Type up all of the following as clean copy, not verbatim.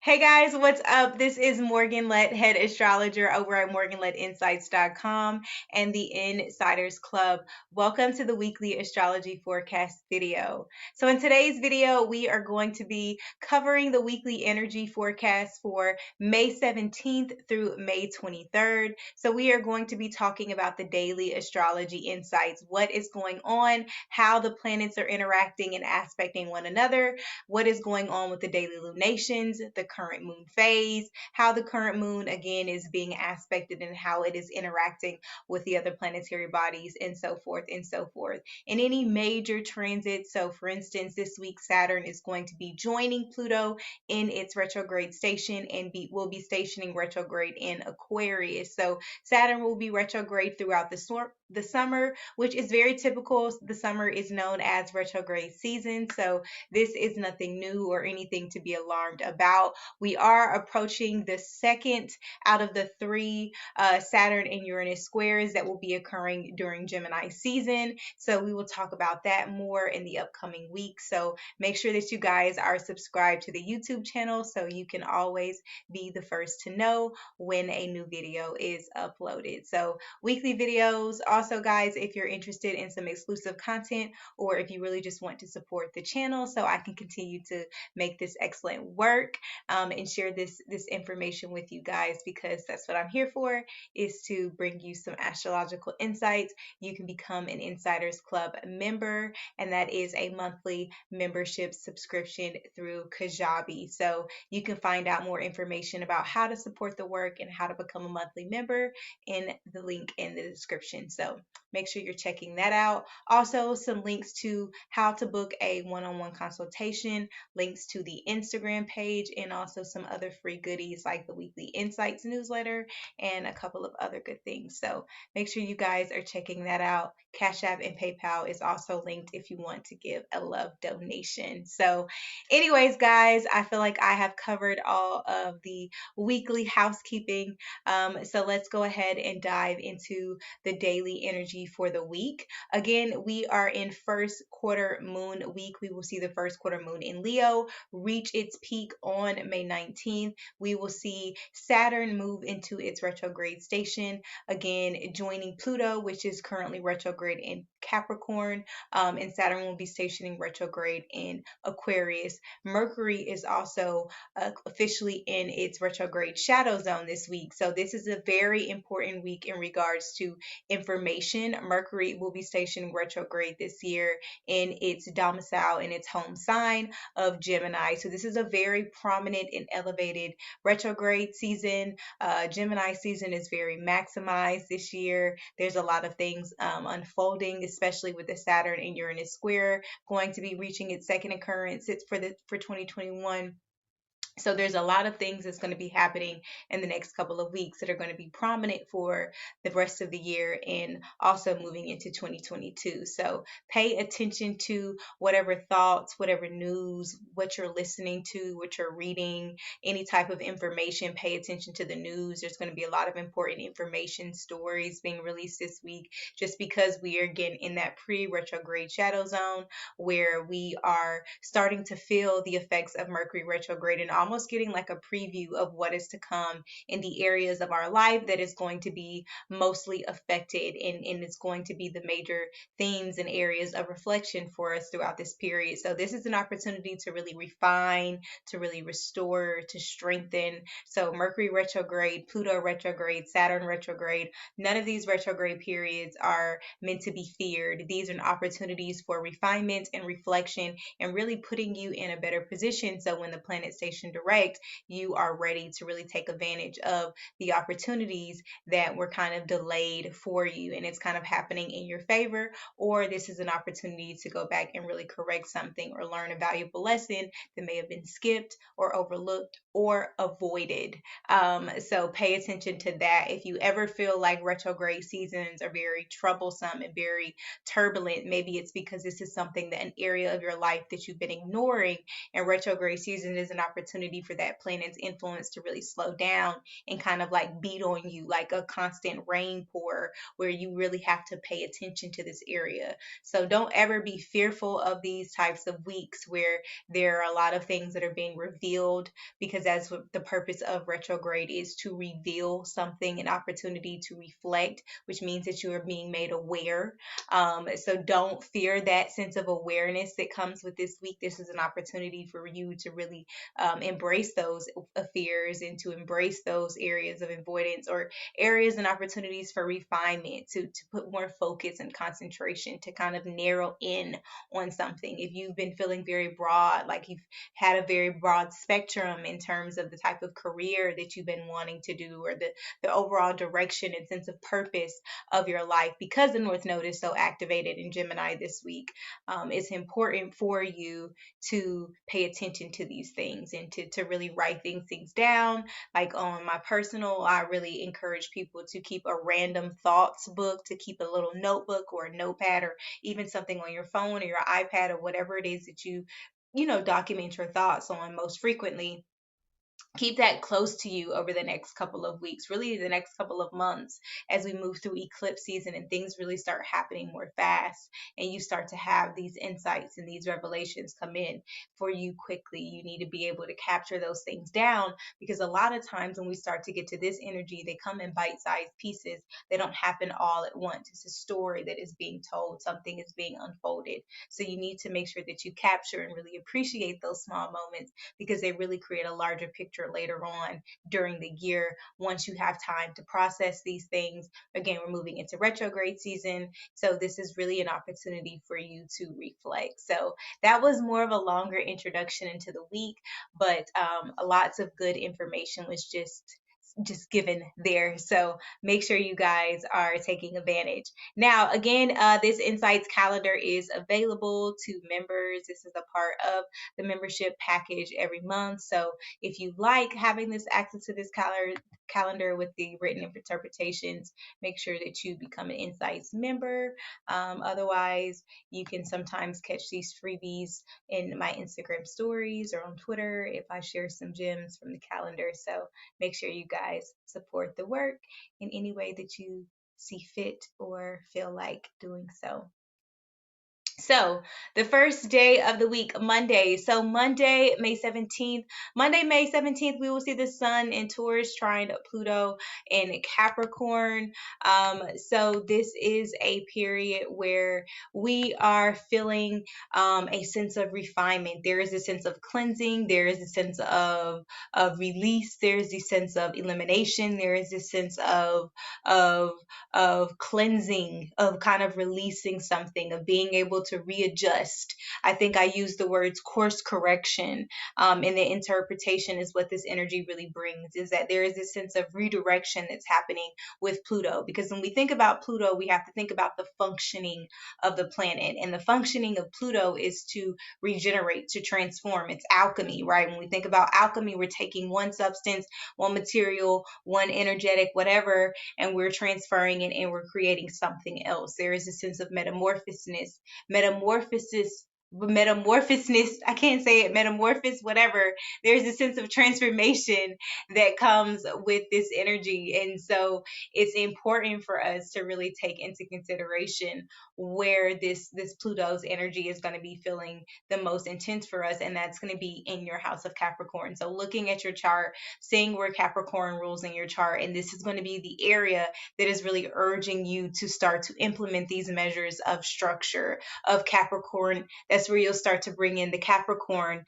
Hey guys, what's up? This is MorganLett, head astrologer over at morganlettinsights.com and the Insiders Club. Welcome to the weekly astrology forecast video. So in today's video, we are going to be covering the weekly energy forecast for May 17th through May 23rd. So we are going to be talking about the daily astrology insights, what is going on, how the planets are interacting and aspecting one another, what is going on with the daily lunations, the current moon phase, how the current moon again is being aspected and how it is interacting with the other planetary bodies and so forth and so forth. And any major transits, so for instance, this week Saturn is going to be joining Pluto in its retrograde station and will be stationing retrograde in Aquarius. So Saturn will be retrograde throughout the summer, which is very typical. The summer is known as retrograde season, so this is nothing new or anything to be alarmed about. We are approaching the second out of the three Saturn and Uranus squares that will be occurring during Gemini season. So we will talk about that more in the upcoming week. So make sure that you guys are subscribed to the YouTube channel so you can always be the first to know when a new video is uploaded. So weekly videos. Also, guys, if you're interested in some exclusive content or if you really just want to support the channel so I can continue to make this excellent work and share this information with you guys, because that's what I'm here for, is to bring you some astrological insights. You can become an Insiders Club member, and that is a monthly membership subscription through Kajabi. So you can find out more information about how to support the work and how to become a monthly member in the link in the description. So make sure you're checking that out. Also, some links to how to book a one-on-one consultation, links to the Instagram page, and also some other free goodies like the weekly insights newsletter and a couple of other good things. So make sure you guys are checking that out. Cashapp and PayPal is also linked if you want to give a love donation. So anyways, guys, I feel like I have covered all of the weekly housekeeping. So let's go ahead and dive into the daily energy for the week. Again, we are in first quarter moon week. We will see the first quarter moon in Leo reach its peak on May 19th. We will see Saturn move into its retrograde station, again joining Pluto, which is currently retrograde in Capricorn, and Saturn will be stationing retrograde in Aquarius. Mercury is also officially in its retrograde shadow zone this week. So this is a very important week in regards to information. Mercury will be stationing retrograde this year in its domicile, in its home sign of Gemini. So this is a very prominent and elevated retrograde season. Gemini season is very maximized this year. There's a lot of things unfolding, especially with the Saturn and Uranus square going to be reaching its second occurrence for 2021. So there's a lot of things that's going to be happening in the next couple of weeks that are going to be prominent for the rest of the year and also moving into 2022. So pay attention to whatever thoughts, whatever news, what you're listening to, what you're reading, any type of information. Pay attention to the news. There's going to be a lot of important information, stories being released this week, just because we are again in that pre-retrograde shadow zone where we are starting to feel the effects of Mercury retrograde and almost getting like a preview of what is to come in the areas of our life that is going to be mostly affected, and it's going to be the major themes and areas of reflection for us throughout this period. So this is an opportunity to really refine, to really restore, to strengthen. So Mercury retrograde, Pluto retrograde, Saturn retrograde, none of these retrograde periods are meant to be feared. These are opportunities for refinement and reflection and really putting you in a better position, so when the planet station direct, you are ready to really take advantage of the opportunities that were kind of delayed for you, and it's kind of happening in your favor, or this is an opportunity to go back and really correct something or learn a valuable lesson that may have been skipped or overlooked or avoided. So pay attention to that. If you ever feel like retrograde seasons are very troublesome and very turbulent, maybe it's because this is something, that an area of your life that you've been ignoring, and retrograde season is an opportunity opportunity for that planet's influence to really slow down and kind of like beat on you like a constant rain pour, where you really have to pay attention to this area. So don't ever be fearful of these types of weeks where there are a lot of things that are being revealed, because that's what the purpose of retrograde is, to reveal something, an opportunity to reflect, which means that you are being made aware. So don't fear that sense of awareness that comes with this week. This is an opportunity for you to really embrace those fears and to embrace those areas of avoidance or areas and opportunities for refinement, to put more focus and concentration, to kind of narrow in on something. If you've been feeling very broad, like you've had a very broad spectrum in terms of the type of career that you've been wanting to do, or the overall direction and sense of purpose of your life, because the North Node is so activated in Gemini this week, it's important for you to pay attention to these things and to really write things down. Like on my personal, I really encourage people to keep a random thoughts book, to keep a little notebook or a notepad, or even something on your phone or your iPad or whatever it is that you know, document your thoughts on most frequently. Keep that close to you over the next couple of weeks, really the next couple of months, as we move through eclipse season and things really start happening more fast, and you start to have these insights and these revelations come in for you quickly. You need to be able to capture those things down, because a lot of times when we start to get to this energy, they come in bite-sized pieces. They don't happen all at once. It's a story that is being told, something is being unfolded. So you need to make sure that you capture and really appreciate those small moments, because they really create a larger picture later on during the year once you have time to process these things. Again, we're moving into retrograde season, so this is really an opportunity for you to reflect. So that was more of a longer introduction into the week, but lots of good information was just given there. So make sure you guys are taking advantage. Now, again, this Insights calendar is available to members. This is a part of the membership package every month. So if you like having this access to this calendar with the written interpretations, make sure that you become an Insights member. Otherwise, you can sometimes catch these freebies in my Instagram stories or on Twitter if I share some gems from the calendar. So make sure you guys support the work in any way that you see fit or feel like doing so. So the first day of the week, Monday. So Monday, May 17th. Monday, May 17th, we will see the sun in Taurus trine Pluto in Capricorn. So this is a period where we are feeling a sense of refinement. There is a sense of cleansing. There is a sense of release. There is a sense of elimination. There is a sense of cleansing, of kind of releasing something, of being able to readjust. I think I used the words course correction in the interpretation, is what this energy really brings, is that there is a sense of redirection that's happening with Pluto. Because when we think about Pluto, we have to think about the functioning of the planet. And the functioning of Pluto is to regenerate, to transform. It's alchemy, right? When we think about alchemy, we're taking one substance, one material, one energetic, whatever, and we're transferring it and we're creating something else. There is a sense of metamorphosis, I can't say it, metamorphosis, whatever. There's a sense of transformation that comes with this energy. And so it's important for us to really take into consideration where this Pluto's energy is going to be feeling the most intense for us, and that's going to be in your house of Capricorn. So looking at your chart, seeing where Capricorn rules in your chart, and this is going to be the area that is really urging you to start to implement these measures of structure of Capricorn. That's where you'll start to bring in the Capricorn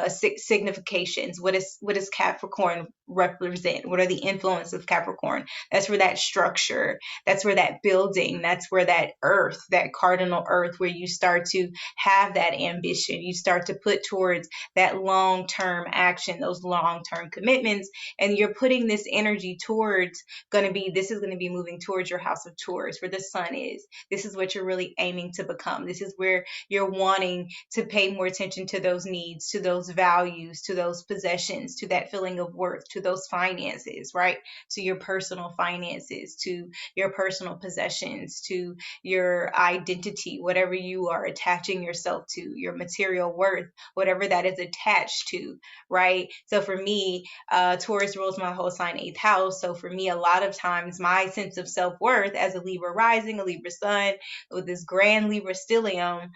significations. What does Capricorn represent? What are the influence of Capricorn? That's where that structure, that's where that building, that's where that earth, that cardinal earth, where you start to have that ambition, you start to put towards that long-term action, those long-term commitments, and you're putting this energy towards this is going to be moving towards your house of Taurus, where the sun is. This is what you're really aiming to become. This is where you're wanting to pay more attention to those needs, to those values, to those possessions, to that feeling of worth, to those finances, right? To your personal finances, to your personal possessions, to your identity, whatever you are attaching yourself to, your material worth, whatever that is attached to, right? So for me, Taurus rules my whole sign, eighth house. So for me, a lot of times my sense of self worth as a Libra rising, a Libra sun, with this grand Libra stellium,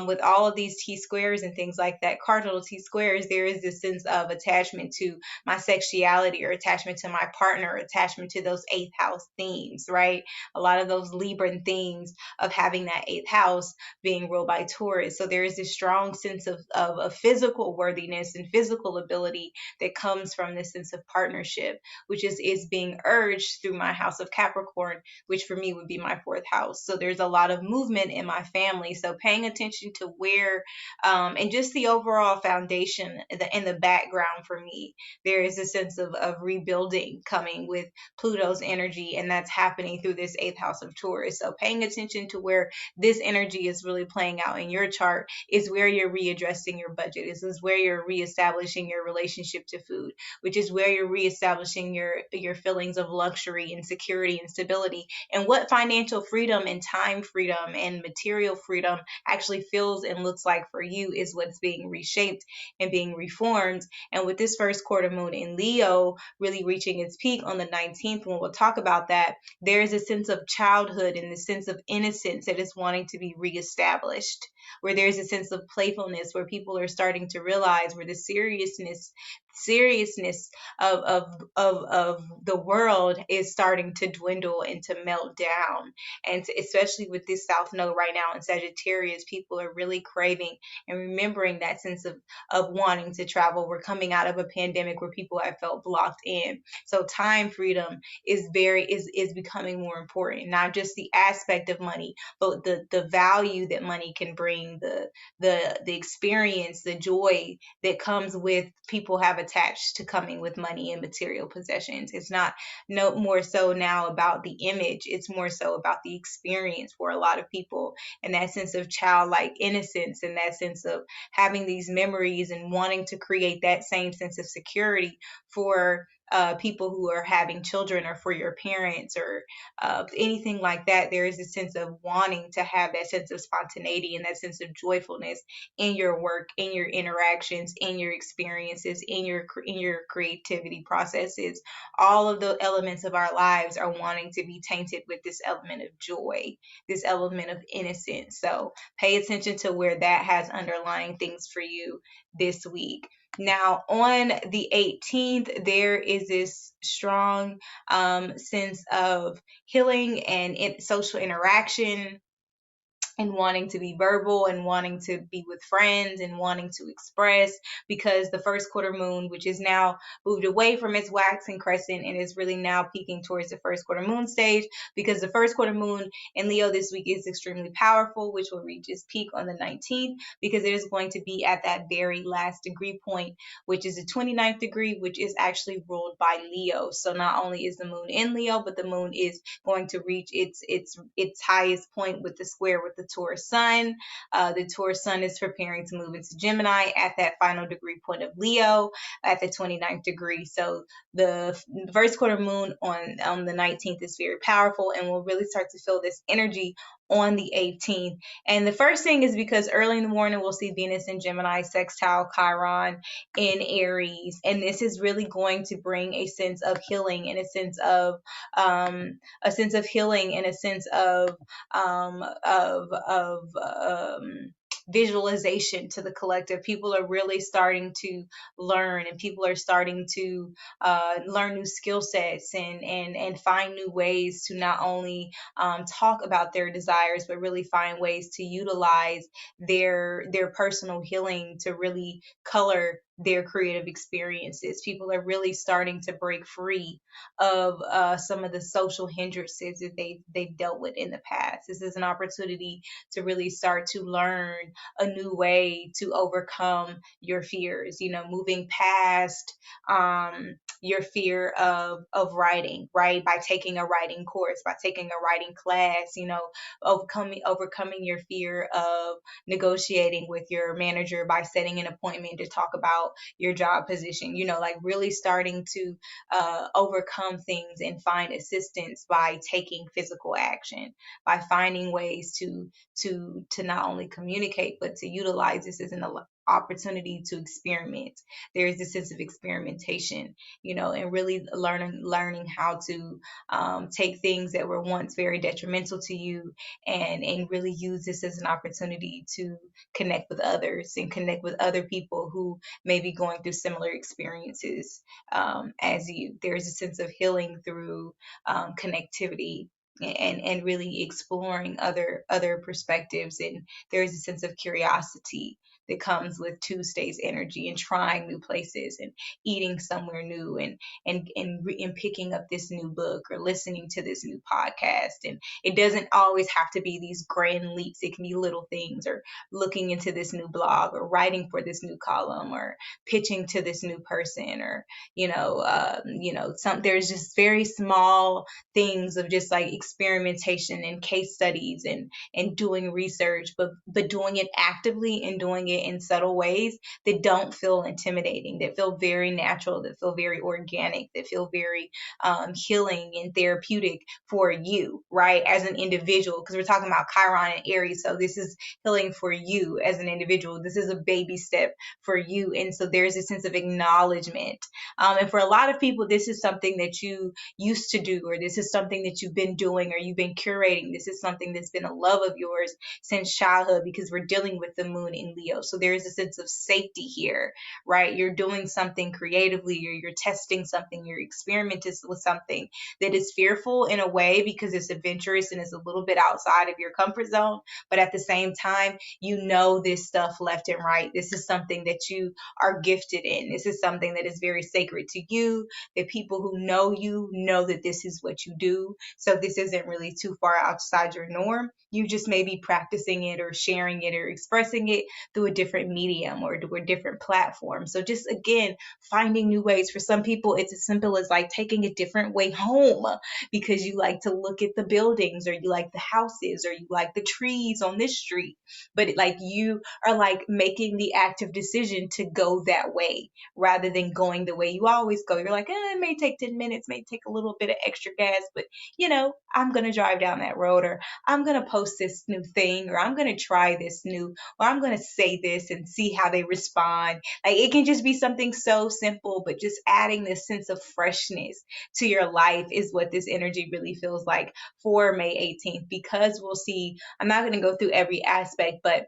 with all of these T squares and things like that, cardinal T squares, there is this sense of attachment to my sexuality or attachment to my partner, attachment to those eighth house themes, right? A lot of those Libran themes of having that eighth house being ruled by Taurus. So there is this strong sense of physical worthiness and physical ability that comes from this sense of partnership, which is being urged through my house of Capricorn, which for me would be my fourth house. So there's a lot of movement in my family. So paying attention to where, and just the overall foundation in the background for me, there is a sense of rebuilding coming with Pluto's energy, and that's happening through this eighth house of Taurus. So paying attention to where this energy is really playing out in your chart is where you're readdressing your budget. This is where you're reestablishing your relationship to food, which is where you're reestablishing your feelings of luxury and security and stability, and what financial freedom and time freedom and material freedom actually feels and looks like for you is what's being reshaped and being reformed. And with this first quarter moon in Leo really reaching its peak on the 19th, when we'll talk about that, there is a sense of childhood and the sense of innocence that is wanting to be reestablished, where there's a sense of playfulness, where people are starting to realize where the seriousness of the world is starting to dwindle and to melt down. And especially with this South Node right now in Sagittarius, people are really craving and remembering that sense of wanting to travel. We're coming out of a pandemic where people have felt blocked in. So time freedom is becoming more important, not just the aspect of money, but the value that money can bring, the experience, the joy that comes with people have attached to coming with money and material possessions. It's not no more so now about the image, it's more so about the experience for a lot of people, and that sense of childlike innocence and that sense of having these memories and wanting to create that same sense of security for people who are having children, or for your parents, or anything like that. There is a sense of wanting to have that sense of spontaneity and that sense of joyfulness in your work, in your interactions, in your experiences, in your creativity processes. All of the elements of our lives are wanting to be tainted with this element of joy, this element of innocence. So pay attention to where that has underlying things for you this week. Now, on the 18th, there is this strong sense of healing and social interaction, and wanting to be verbal and wanting to be with friends and wanting to express, because the first quarter moon, which is now moved away from its waxing crescent and is really now peaking towards the first quarter moon stage, because the first quarter moon in Leo this week is extremely powerful, which will reach its peak on the 19th, because it is going to be at that very last degree point, which is the 29th degree, which is actually ruled by Leo. So not only is the moon in Leo, but the moon is going to reach its highest point with the square with the Taurus sun. The Taurus sun is preparing to move into Gemini at that final degree point of Leo at the 29th degree. So the first quarter moon on the 19th is very powerful, and we'll really start to feel this energy on the 18th. And the first thing is because early in the morning we'll see Venus in Gemini sextile Chiron in Aries, and this is really going to bring a sense of healing and a sense of healing and a sense of visualization to the collective. People are really starting to learn, and people are starting to learn new skill sets and find new ways to not only talk about their desires, but really find ways to utilize their personal healing to really color their creative experiences. People are really starting to break free of some of the social hindrances that they've dealt with in the past. This is an opportunity to really start to learn a new way to overcome your fears, moving past your fear of writing, right? By taking a writing course, by taking a writing class, overcoming your fear of negotiating with your manager by setting an appointment to talk about about your job position, like really starting to overcome things and find assistance by taking physical action, by finding ways to not only communicate but to utilize this as an opportunity to experiment. There is this sense of experimentation, and really learning how to take things that were once very detrimental to you and really use this as an opportunity to connect with others and connect with other people who may be going through similar experiences as you. There's a sense of healing through connectivity and really exploring other perspectives, and there's a sense of curiosity that comes with Tuesday's energy and trying new places and eating somewhere new and picking up this new book or listening to this new podcast. And it doesn't always have to be these grand leaps. It can be little things, or looking into this new blog, or writing for this new column, or pitching to this new person, or there's just very small things of just like experimentation and case studies and doing research, but doing it actively and doing it in subtle ways that don't feel intimidating, that feel very natural, that feel very organic, that feel very healing and therapeutic for you, right, as an individual, because we're talking about Chiron and Aries. So this is healing for you as an individual. This is a baby step for you. And so there's a sense of acknowledgement. And for a lot of people, this is something that you used to do, or this is something that you've been doing, or you've been curating. This is something that's been a love of yours since childhood, because we're dealing with the moon in Leo. So there's a sense of safety here, right? You're doing something creatively, or you're testing something, you're experimenting with something that is fearful in a way because it's adventurous and it's a little bit outside of your comfort zone. But at the same time, this stuff left and right. This is something that you are gifted in. This is something that is very sacred to you, that people who know you know that this is what you do. So this isn't really too far outside your norm. You just may be practicing it or sharing it or expressing it through a different medium or a different platform. So just again, finding new ways. For some people, it's as simple as like taking a different way home because you like to look at the buildings, or you like the houses, or you like the trees on this street. But like you are like making the active decision to go that way rather than going the way you always go. You're like, it may take 10 minutes, may take a little bit of extra gas, but I'm going to drive down that road, or I'm going to post this new thing, or I'm going to try this new, or I'm going to say this and see how they respond. Like it can just be something so simple, but just adding this sense of freshness to your life is what this energy really feels like for May 18th, because we'll see, I'm not going to go through every aspect, but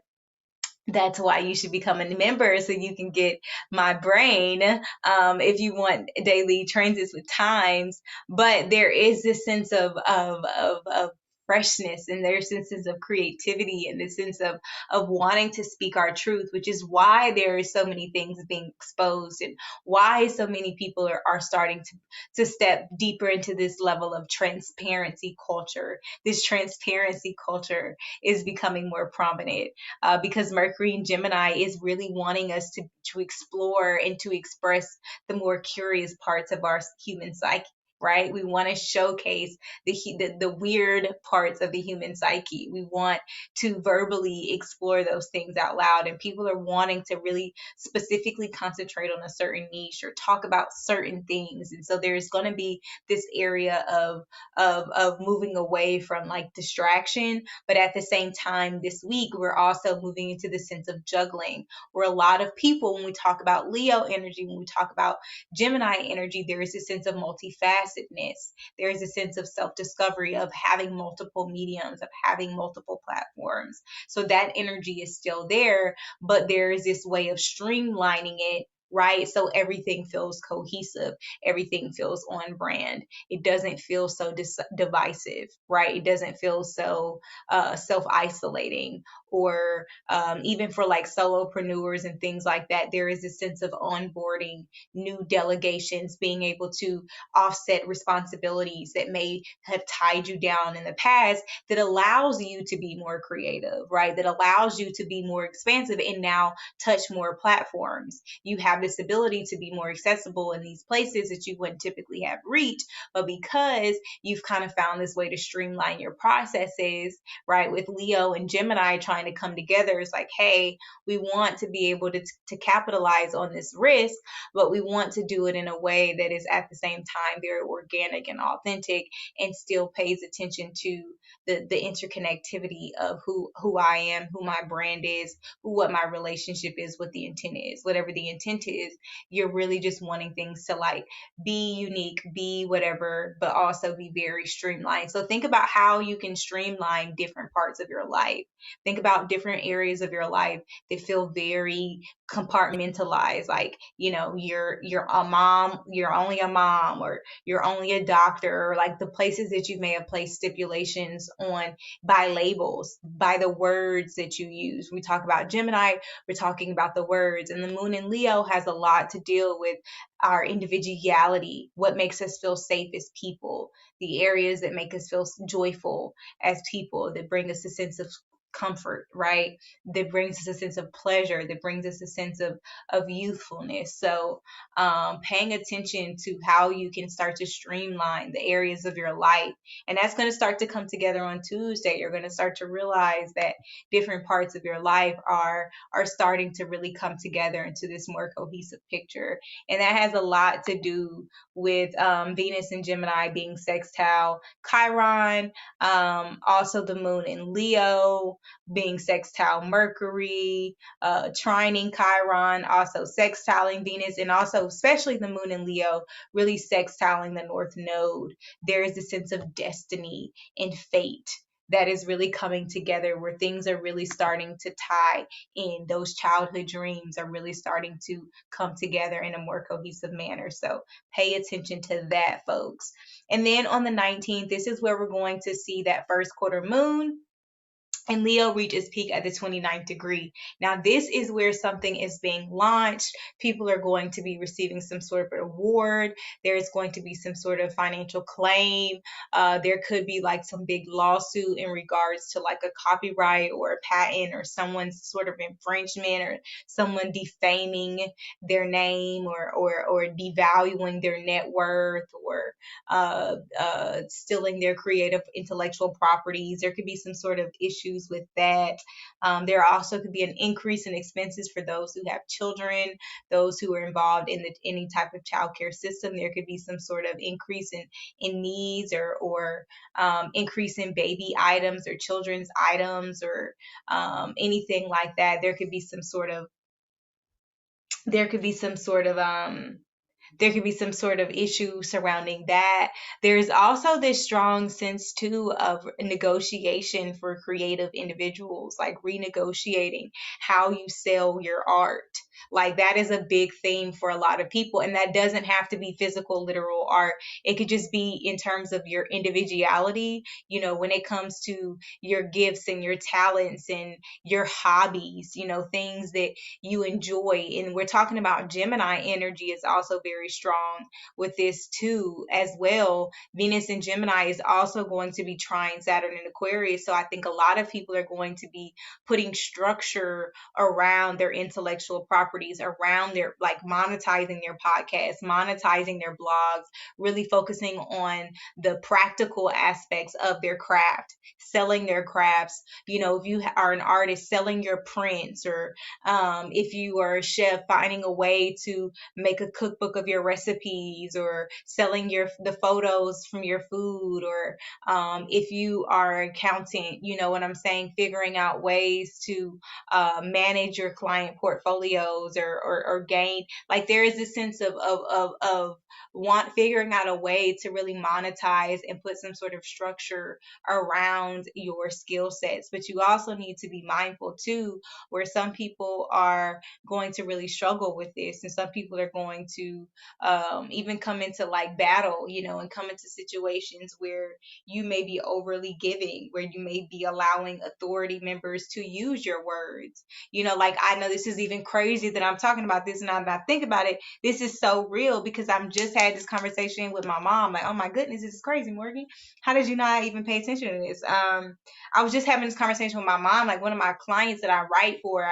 that's why you should become a member, so you can get my brain if you want daily transits with times. But there is this sense of freshness, and there's senses of creativity, and this sense of wanting to speak our truth, which is why there are so many things being exposed, and why so many people are starting to step deeper into this level of transparency culture. This transparency culture is becoming more prominent because Mercury in Gemini is really wanting us to explore and to express the more curious parts of our human psyche. Right? We want to showcase the weird parts of the human psyche. We want to verbally explore those things out loud, and people are wanting to really specifically concentrate on a certain niche or talk about certain things. And so there's going to be this area of moving away from like distraction, but at the same time this week we're also moving into the sense of juggling, where a lot of people, when we talk about Leo energy, when we talk about Gemini energy, there is a sense of multifacetedness. There is a sense of self-discovery, of having multiple mediums, of having multiple platforms. So that energy is still there, but there is this way of streamlining it, right? So everything feels cohesive, everything feels on brand. It doesn't feel so divisive, right? It doesn't feel so self-isolating, or even for like solopreneurs and things like that, there is a sense of onboarding new delegations, being able to offset responsibilities that may have tied you down in the past, that allows you to be more creative, right? That allows you to be more expansive and now touch more platforms. You have this ability to be more accessible in these places that you wouldn't typically have reached. But because you've kind of found this way to streamline your processes, right, with Leo and Gemini trying to come together, it's like, hey, we want to be able to capitalize on this risk, but we want to do it in a way that is at the same time very organic and authentic, and still pays attention to the interconnectivity of who I am, who my brand is, what my relationship is, what the intent is. Whatever the intent is, you're really just wanting things to like be unique, be whatever, but also be very streamlined. So think about how you can streamline different parts of your life. Think about different areas of your life that feel very compartmentalized, like, you're a mom, you're only a mom, or you're only a doctor, or like the places that you may have placed stipulations on by labels, by the words that you use. We talk about Gemini, we're talking about the words, and the moon in Leo has a lot to deal with our individuality, what makes us feel safe as people, the areas that make us feel joyful as people, that bring us a sense of comfort, right? That brings us a sense of pleasure, that brings us a sense of youthfulness. So paying attention to how you can start to streamline the areas of your life, and that's going to start to come together on Tuesday. You're going to start to realize that different parts of your life are starting to really come together into this more cohesive picture, and that has a lot to do with Venus and Gemini being sextile Chiron, also the moon in Leo being sextile Mercury, trining Chiron, also sextiling Venus, and also especially the moon in Leo really sextiling the North Node. There is a sense of destiny and fate that is really coming together, where things are really starting to tie in. Those childhood dreams are really starting to come together in a more cohesive manner. So pay attention to that, folks. And then on the 19th, this is where we're going to see that first quarter moon, and Leo reaches peak at the 29th degree. Now, this is where something is being launched. People are going to be receiving some sort of award. There's going to be some sort of financial claim. There could be like some big lawsuit in regards to like a copyright or a patent, or someone's sort of infringement, or someone defaming their name, or devaluing their net worth, or stealing their creative intellectual properties. There could be some sort of issues with that. There also could be an increase in expenses for those who have children, those who are involved in any type of childcare system. There could be some sort of increase in needs, or increase in baby items or children's items, or anything like that. There could be some sort of there could be some sort of issue surrounding that. There's also this strong sense too of negotiation for creative individuals, like renegotiating how you sell your art. Like that is a big theme for a lot of people, and that doesn't have to be physical, literal art. It could just be in terms of your individuality, when it comes to your gifts and your talents and your hobbies, things that you enjoy. And we're talking about Gemini energy is also very strong with this too as well. Venus in Gemini is also going to be trying Saturn in Aquarius. So I think a lot of people are going to be putting structure around their intellectual properties, around their like monetizing their podcasts, monetizing their blogs, really focusing on the practical aspects of their craft, selling their crafts. If you are an artist, selling your prints, or if you are a chef, finding a way to make a cookbook of your recipes, or selling the photos from your food, or if you are an accountant, you know what I'm saying, figuring out ways to manage your client portfolios, or gain, like there is a sense of figuring out a way to really monetize and put some sort of structure around your skill sets. But you also need to be mindful too, where some people are going to really struggle with this, and some people are going to even come into like battle, and come into situations where you may be overly giving, where you may be allowing authority members to use your words. Like I know this is even crazier crazy that I'm talking about this now that I think about it. This is so real because I'm just had this conversation with my mom. Like, oh my goodness, this is crazy, Morgan. How did you not even pay attention to this? I was just having this conversation with my mom. Like, one of my clients that I write for,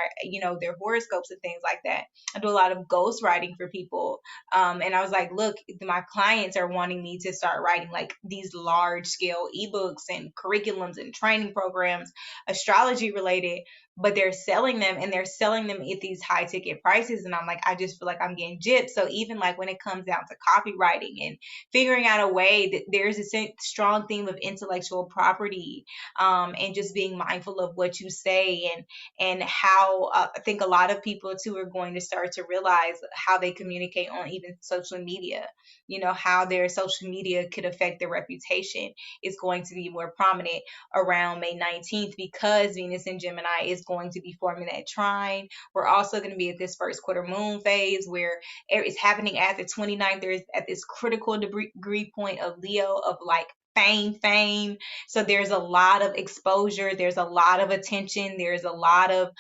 their horoscopes and things like that. I do a lot of ghost writing for people. And I was like, look, my clients are wanting me to start writing like these large scale ebooks and curriculums and training programs, astrology related, but they're selling them and they're selling them at these high ticket prices. And I'm like, I just feel like I'm getting gypped. So even like when it comes down to copywriting and figuring out a way that there's a strong theme of intellectual property, and just being mindful of what you say and how I think a lot of people too are going to start to realize how they communicate on even social media, how their social media could affect their reputation is going to be more prominent around May 19th because Venus in Gemini is going to be forming that trine. We're also going to be at this first quarter moon phase where it's happening at the 29th. There's at this critical degree point of Leo of like fame. So there's a lot of exposure. There's a lot of attention. There's a lot of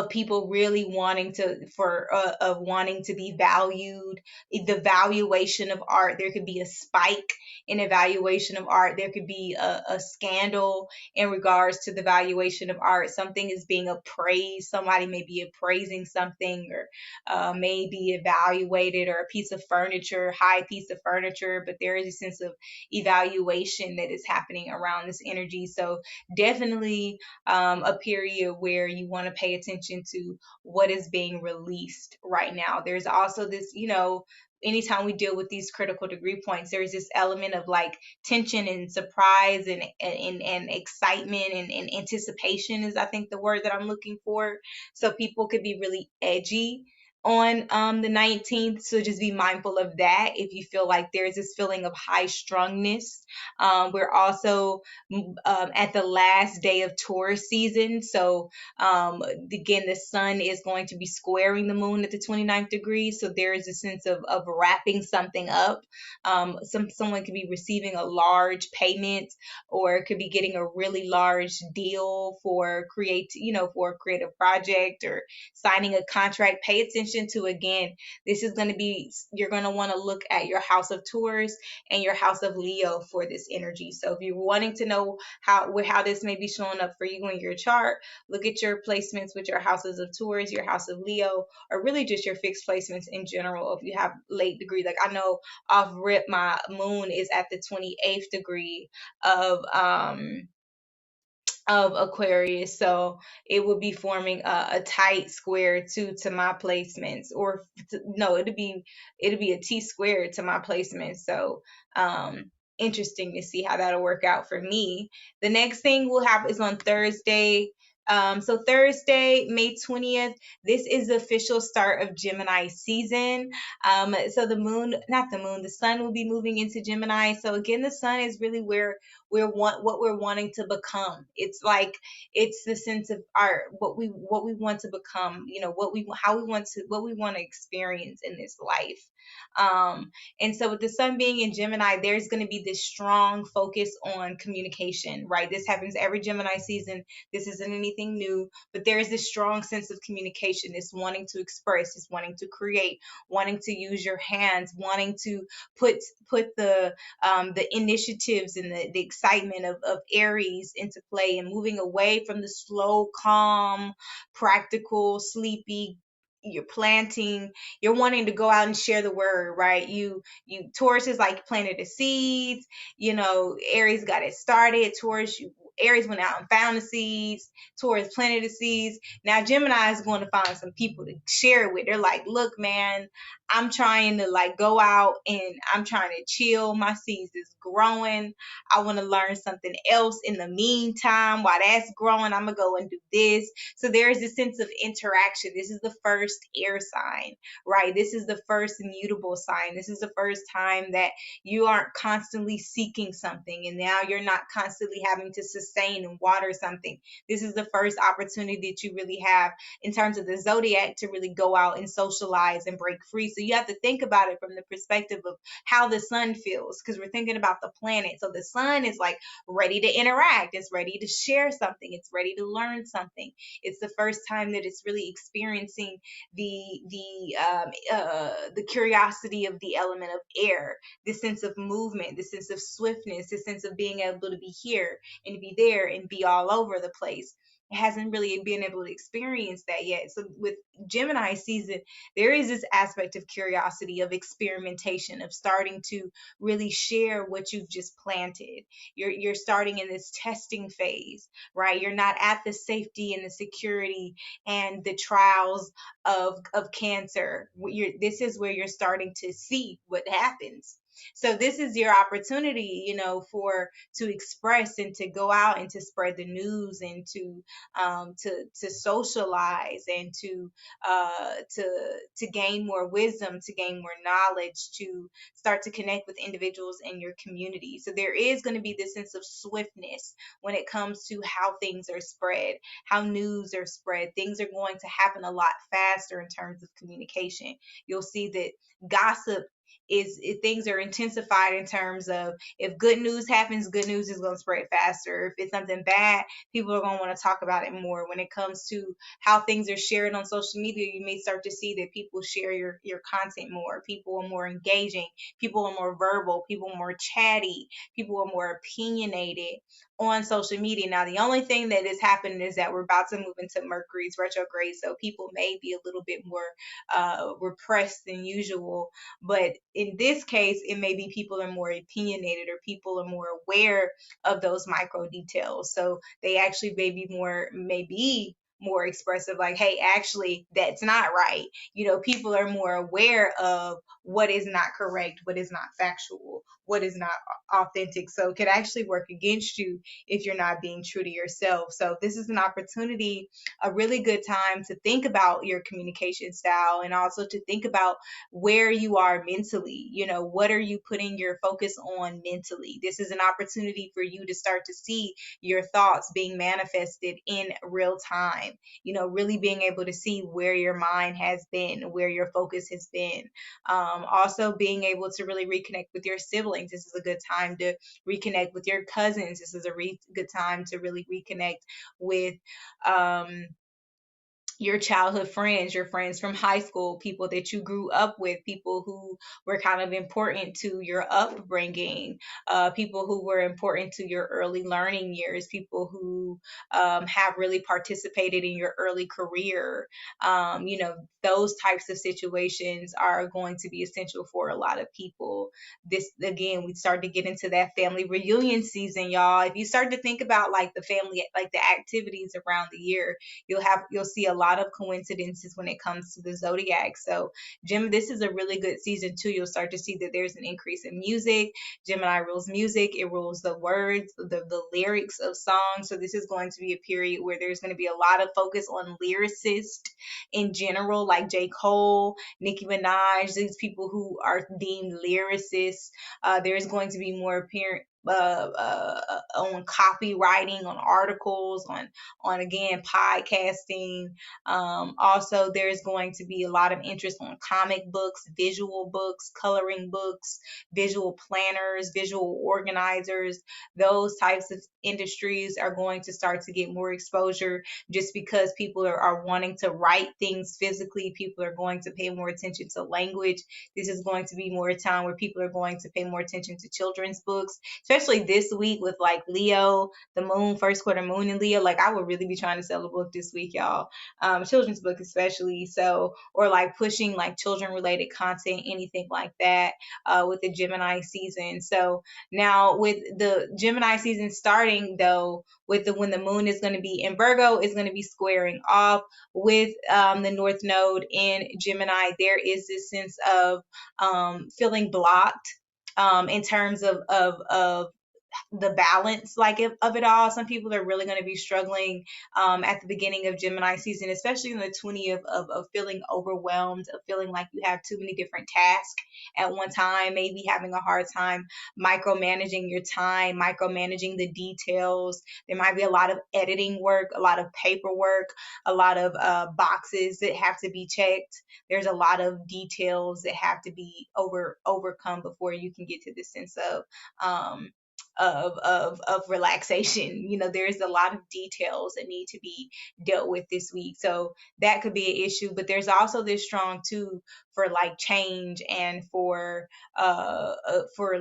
people really wanting to be valued. The valuation of art, there could be a spike in evaluation of art. There could be a scandal in regards to the valuation of art. Something is being appraised. Somebody may be appraising something, or may be evaluated, or a piece of furniture, high piece of furniture, but there is a sense of evaluation that is happening around this energy. So definitely a period where you want to pay attention to what is being released right now. There's also this, anytime we deal with these critical degree points, there's this element of like tension and surprise and excitement and anticipation is I think the word that I'm looking for. So people could be really edgy on the 19th. So just be mindful of that if you feel like there's this feeling of high strungness. We're also at the last day of Taurus season. So again, the sun is going to be squaring the moon at the 29th degree. So there is a sense of wrapping something up. Someone could be receiving a large payment or could be getting a really large deal for for a creative project or signing a contract. Pay attention to, again, this is going to be, you're going to want to look at your house of Taurus and your house of Leo for this energy. So if you're wanting to know how this may be showing up for you in your chart, look at your placements with your houses of Taurus, your house of Leo, or really just your fixed placements in general. If you have late degree, like I know off rip, my moon is at the 28th degree of Aquarius, so it would be forming a tight square to my placements, or no, it'd be a T squared to my placements. So interesting to see how that'll work out for me. The next thing we'll have is on Thursday. So Thursday, May 20th, this is the official start of Gemini season. So the sun will be moving into Gemini. So again, the sun is really where what we're wanting to become. It's like it's the sense of art, what we want to become, what we want to experience in this life. And so with the sun being in Gemini, there's going to be this strong focus on communication, right? This happens every Gemini season. This isn't anything new, but there is this strong sense of communication, this wanting to express, this wanting to create, wanting to use your hands, wanting to put the initiatives and the excitement of Aries into play, and moving away from the slow, calm, practical, sleepy. You're wanting to go out and share the word, right? Taurus is like planted the seeds, Aries got it started. Aries went out and found the seeds. Taurus planted the seeds. Now Gemini is going to find some people to share it with. They're like, look, man, I'm trying to like go out and I'm trying to chill. My seeds is growing. I want to learn something else in the meantime. While that's growing, I'm going to go and do this. So there is a sense of interaction. This is the first air sign, right? This is the first immutable sign. This is the first time that you aren't constantly seeking something, and now you're not constantly having to sustain and water something. This is the first opportunity that you really have in terms of the zodiac to really go out and socialize and break free. So So you have to think about it from the perspective of how the sun feels, because we're thinking about the planet. So the sun is like ready to interact, it's ready to share something, it's ready to learn something. It's the first time that it's really experiencing the curiosity of the element of air, the sense of movement, the sense of swiftness, the sense of being able to be here and be there and be all over the place. It hasn't really been able to experience that yet. So with Gemini season, there is this aspect of curiosity, of experimentation, of starting to really share what you've just planted. You're starting in this testing phase, right? You're not at the safety and the security and the trials of cancer. This is where you're starting to see what happens. So this is your opportunity, for to express and to go out and to spread the news and to socialize and to gain more wisdom, to gain more knowledge, to start to connect with individuals in your community. So there is going to be this sense of swiftness when it comes to how things are spread, how news are spread. Things are going to happen a lot faster in terms of communication. You'll see that gossip things are intensified in terms of, if good news happens, good news is going to spread faster. If it's something bad, people are going to want to talk about it more. When it comes to how things are shared on social media, you may start to see that people share your content more. People are more engaging. People are more verbal. People are more chatty. People are more opinionated on social media. Now, the only thing that is happening is that we're about to move into Mercury's retrograde, so people may be a little bit more repressed than usual. But in this case, it may be people are more opinionated, or people are more aware of those micro details. So they actually may be more expressive, like, hey, actually, that's not right. People are more aware of what is not correct, what is not factual, what is not authentic. So it could actually work against you if you're not being true to yourself. So this is an opportunity, a really good time to think about your communication style, and also to think about where you are mentally. What are you putting your focus on mentally? This is an opportunity for you to start to see your thoughts being manifested in real time, really being able to see where your mind has been, where your focus has been. Also being able to really reconnect with your siblings. This is a good time to reconnect with your cousins. This is a good time to really reconnect with um, your childhood friends, your friends from high school, people that you grew up with, people who were kind of important to your upbringing, people who were important to your early learning years, people who have really participated in your early career. Those types of situations are going to be essential for a lot of people. This, again, we start to get into that family reunion season, y'all. If you start to think about like the family, like the activities around the year, you'll see a lot of coincidences when it comes to the zodiac. So this is a really good season too. You'll start to see that there's an increase in music. Gemini rules music. It rules the words, the lyrics of songs. So this is going to be a period where there's going to be a lot of focus on lyricists in general, like J. Cole, Nicki Minaj, these people who are deemed lyricists. There's going to be more apparent on copywriting, on articles, on again podcasting. Also, there's going to be a lot of interest on comic books, visual books, coloring books, visual planners, visual organizers. Those types of industries are going to start to get more exposure, just because people are wanting to write things physically. People are going to pay more attention to language. This is going to be more a time where people are going to pay more attention to children's books, especially this week with like Leo, the moon, first quarter moon in Leo. Like, I would really be trying to sell a book this week, y'all. Children's book especially. So, or like pushing like children related content, anything like that, with the Gemini season. So now with the Gemini season starting though, when the moon is going to be in Virgo, is going to be squaring off with the North Node in Gemini. There is this sense of feeling blocked in terms of the balance of it all. Some people are really going to be struggling at the beginning of Gemini season, especially in the 20 of feeling overwhelmed, of feeling like you have too many different tasks at one time, maybe having a hard time micromanaging your time, micromanaging the details. There might be a lot of editing work, a lot of paperwork, a lot of boxes that have to be checked. There's a lot of details that have to be overcome before you can get to the sense um, of relaxation. You know, there's a lot of details that need to be dealt with this week, so that could be an issue. But there's also this strong too for like change and for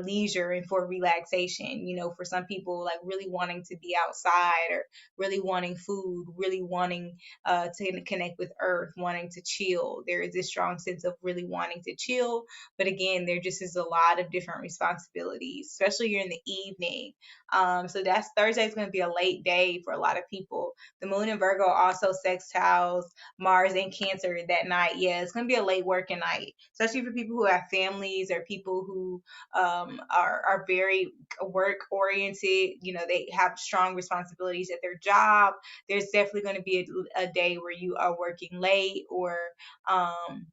leisure and for relaxation. You know, for some people, like really wanting to be outside, or really wanting food, really wanting to connect with earth, wanting to chill. There is this strong sense of really wanting to chill, but again, there just is a lot of different responsibilities, especially in the evening. So that's Thursday is going to be a late day for a lot of people. The moon in Virgo also sextiles Mars and Cancer that night. Yeah, it's going to be a late working night, especially for people who have families or people who are very work oriented. You know, they have strong responsibilities at their job. There's definitely going to be a day where you are working late, or um,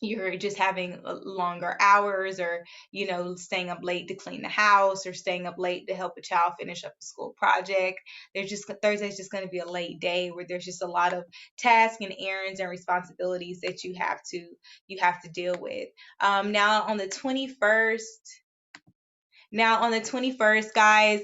you're just having longer hours, or you know, staying up late to clean the house, or staying up late to help a child finish up a school project. There's just Thursday's just going to be a late day where there's just a lot of tasks and errands and responsibilities that you have to deal with. Now on the 21st, guys,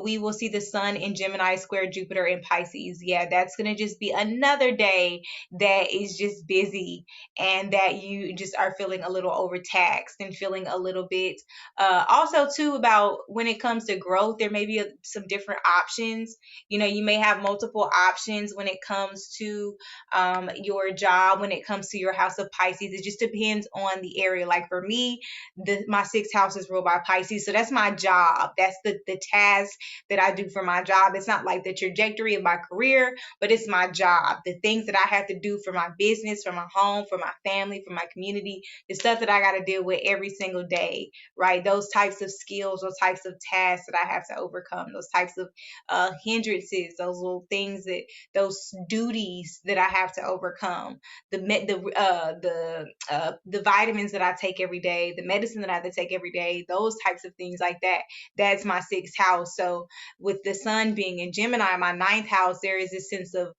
we will see the sun in Gemini square Jupiter in Pisces. Yeah, that's going to just be another day that is just busy, and that you just are feeling a little overtaxed and feeling a little bit. Also, too, about when it comes to growth, there may be some different options. You know, you may have multiple options when it comes to your job, when it comes to your house of Pisces. It just depends on the area. Like for me, my sixth house is ruled by Pisces, so that's my job. That's the task that I do for my job. It's not like the trajectory of my career, but it's my job. The things that I have to do for my business, for my home, for my family, for my community, the stuff that I got to deal with every single day, right? Those types of skills, those types of tasks that I have to overcome, those types of hindrances, those little things those duties that I have to overcome, the vitamins that I take every day, the medicine that I have to take every day, those types of things like that. That's my sixth house. So with the sun being in Gemini, my ninth house, there is this sense of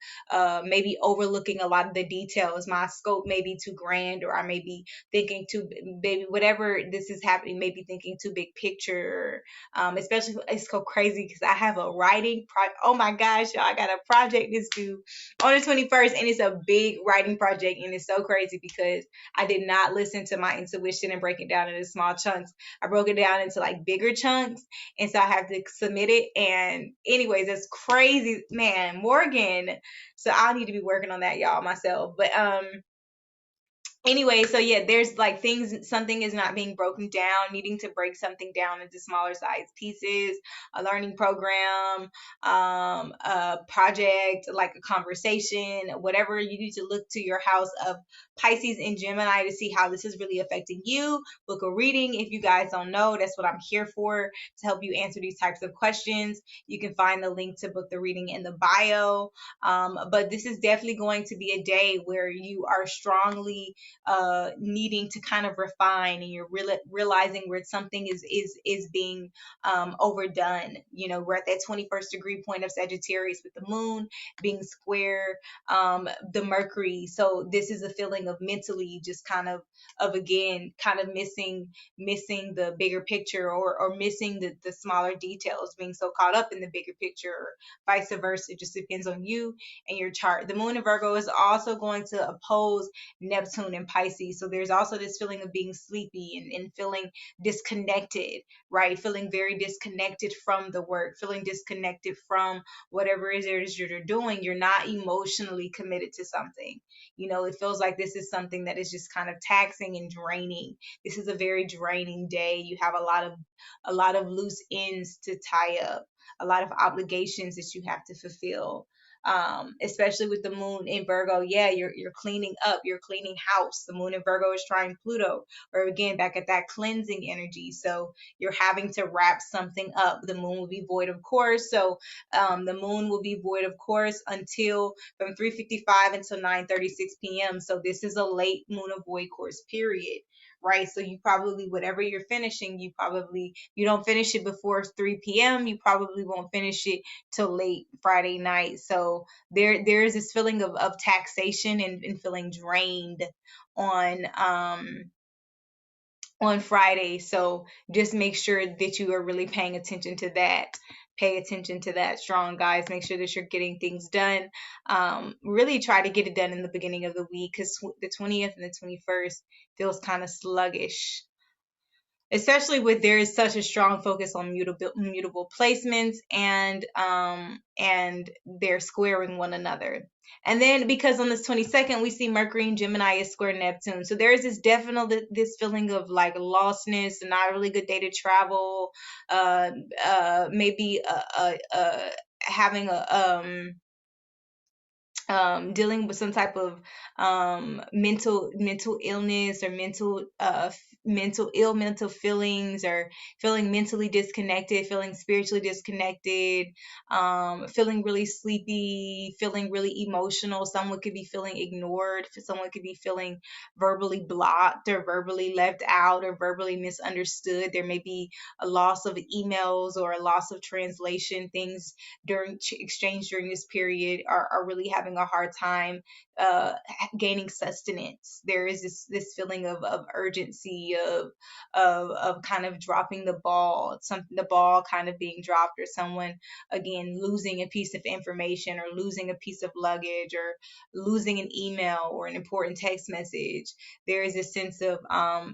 maybe overlooking a lot of the details. My scope may be too grand, or I may be thinking too, maybe whatever this is happening, maybe thinking too big picture. Especially it's so crazy because I have a writing oh my gosh, y'all, I got a project that's due on the 21st, and it's a big writing project, and it's so crazy because I did not listen to my intuition and break it down into small chunks. I broke it down into like bigger chunks, and so I have to submit it. And anyways, it's crazy, man, Morgan. So I'll need to be working on that, y'all, myself. But anyway, so yeah, there's like things, something is not being broken down, needing to break something down into smaller size pieces, a learning program, a project, like a conversation, whatever. You need to look to your house of Pisces and Gemini to see how this is really affecting you. Book a reading. If you guys don't know, that's what I'm here for, to help you answer these types of questions. You can find the link to book the reading in the bio. But this is definitely going to be a day where you are strongly needing to kind of refine, and you're realizing where something is being overdone. You know, we're at that 21st degree point of Sagittarius with the moon being square the Mercury. So this is a feeling of mentally just kind of again kind of missing the bigger picture, or missing the smaller details, being so caught up in the bigger picture, or vice versa. It just depends on you and your chart. The moon in Virgo is also going to oppose Neptune and Pisces. So there's also this feeling of being sleepy, and feeling disconnected, right? Feeling very disconnected from the work, feeling disconnected from whatever it is you're doing. You're not emotionally committed to something. You know, it feels like this is something that is just kind of taxing and draining. This is a very draining day. You have a lot of loose ends to tie up, a lot of obligations that you have to fulfill. especially with the moon in Virgo. Yeah, you're cleaning up, you're cleaning house. The moon in Virgo is trying Pluto, or again back at that cleansing energy. So you're having to wrap something up. The moon will be void, of course. So the moon will be void, of course, until from 3:55 until 9:36 p.m. So this is a late moon of void course period, right? So you probably, whatever you're finishing, you don't finish it before 3 p.m. You probably won't finish it till late Friday night. So there's this feeling of taxation and feeling drained on on Friday. So just make sure that you are really paying attention to that. Pay attention to that, strong guys. Make sure that you're getting things done. Really try to get it done in the beginning of the week, because the 20th and the 21st feels kind of sluggish, especially with there is such a strong focus on mutable placements, and they're squaring one another. And then because on this 22nd we see Mercury in Gemini is square Neptune, so there is this definitely this feeling of like lostness and not a really good day to travel. Maybe having a dealing with some type of mental illness, or mental feelings, or feeling mentally disconnected, feeling spiritually disconnected, feeling really sleepy, feeling really emotional. Someone could be feeling ignored, someone could be feeling verbally blocked, or verbally left out, or verbally misunderstood. There may be a loss of emails or a loss of translation. Things during exchange during this period are really having a hard time gaining sustenance. There is this feeling of urgency, of kind of dropping the ball, the ball kind of being dropped, or someone again losing a piece of information, or losing a piece of luggage, or losing an email or an important text message. There is a sense of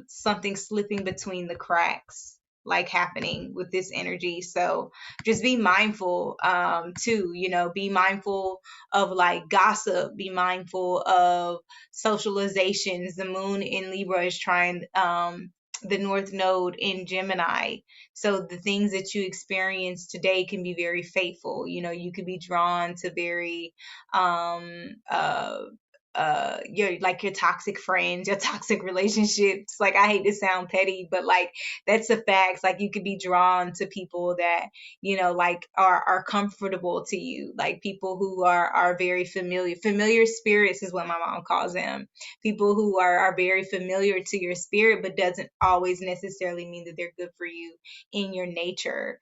something slipping between the cracks, like happening with this energy. So just be mindful too, be mindful of like gossip, be mindful of socializations. The moon in Libra is trying the North Node in Gemini. So the things that you experience today can be very fateful. You could be drawn to very your toxic friends, your toxic relationships. Like, I hate to sound petty, but like that's the facts. Like, you could be drawn to people that like are comfortable to you, like people who are very familiar spirits is what my mom calls them. People who are very familiar to your spirit, but doesn't always necessarily mean that they're good for you in your nature,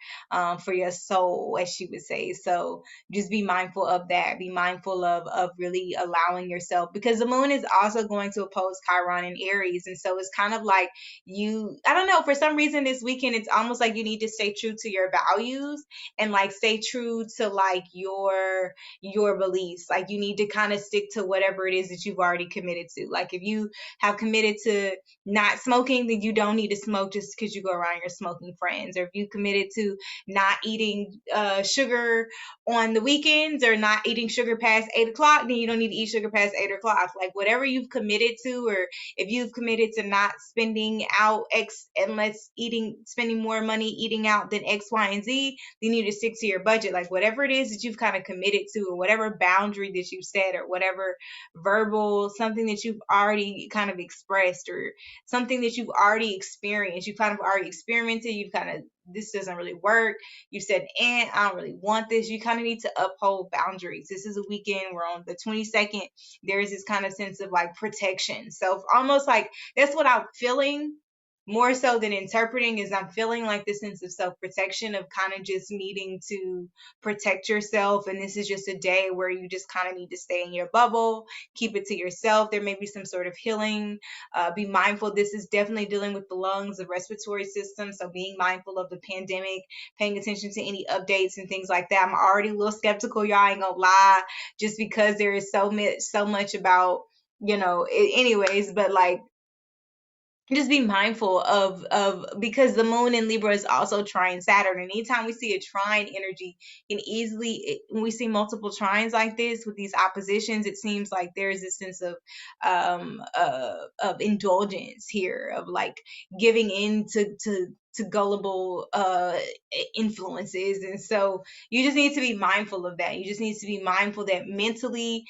for your soul, as she would say. So just be mindful of that. Be mindful of really allowing yourself, because the moon is also going to oppose Chiron in Aries. And so it's kind of like I don't know, for some reason this weekend, it's almost like you need to stay true to your values, and like stay true to like your beliefs. Like, you need to kind of stick to whatever it is that you've already committed to. Like, if you have committed to not smoking, then you don't need to smoke just because you go around your smoking friends. Or if you committed to not eating sugar on the weekends, or not eating sugar past 8 o'clock, then you don't need to eat sugar past 8 o'clock. Like, whatever you've committed to, or if you've committed to not spending out spending more money eating out than X, Y, and Z, you need to stick to your budget. Like, whatever it is that you've kind of committed to, or whatever boundary that you've set, or whatever verbal, something that you've already kind of expressed, or something that you've already experienced, you've kind of already experimented, you've kind of, this doesn't really work. You said, I don't really want this. You kind of need to uphold boundaries. This is a weekend. We're on the 22nd. There is this kind of sense of like protection. So almost like that's what I'm feeling, more so than interpreting, is I'm feeling like this sense of self-protection, of kind of just needing to protect yourself. And this is just a day where you just kind of need to stay in your bubble, keep it to yourself. There may be some sort of healing. Be mindful. This is definitely dealing with the lungs, the respiratory system. So being mindful of the pandemic, paying attention to any updates and things like that. I'm already a little skeptical, y'all, I ain't gonna lie, just because there is so much about, anyways, but like, just be mindful of because the moon in Libra is also trine Saturn. And anytime we see a trine energy, can easily, when we see multiple trines like this with these oppositions, it seems like there's a sense of indulgence here, of like giving in gullible influences. And so you just need to be mindful of that. You just need to be mindful that mentally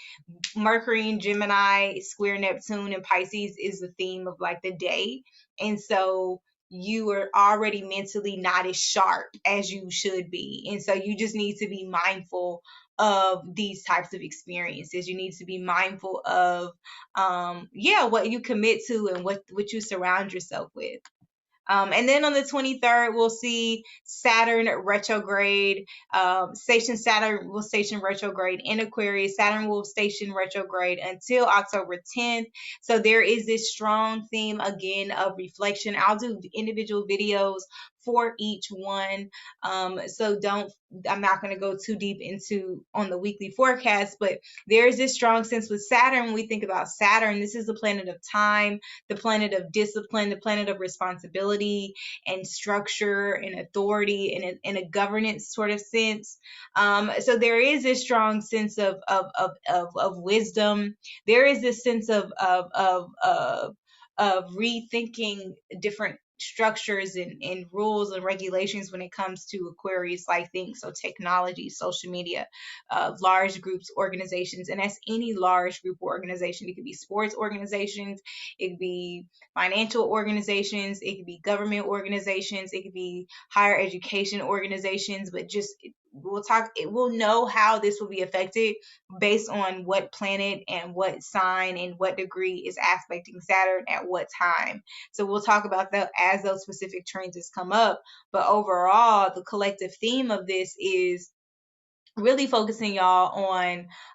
Mercury and Gemini square Neptune and Pisces is the theme of like the day. And so you are already mentally not as sharp as you should be. And so you just need to be mindful of these types of experiences. You need to be mindful of what you commit to and what you surround yourself with. And then on the 23rd, we'll see Saturn retrograde. Saturn will station retrograde in Aquarius. Saturn will station retrograde until October 10th. So there is this strong theme again of reflection. I'll do individual videos for each one. So I'm not going to go too deep into on the weekly forecast, but there is this strong sense with Saturn. When we think about Saturn, this is the planet of time, the planet of discipline, the planet of responsibility and structure and authority and in a governance sort of sense. So there is this strong sense of wisdom. There is this sense of rethinking different structures and rules and regulations when it comes to Aquarius like things. So technology, social media, large groups, organizations, and that's any large group or organization. It could be sports organizations, it could be financial organizations, it could be government organizations, it could be higher education organizations, but just we'll know how this will be affected based on what planet and what sign and what degree is aspecting Saturn at what time. So we'll talk about that as those specific transits come up. But overall, the collective theme of this is really focusing y'all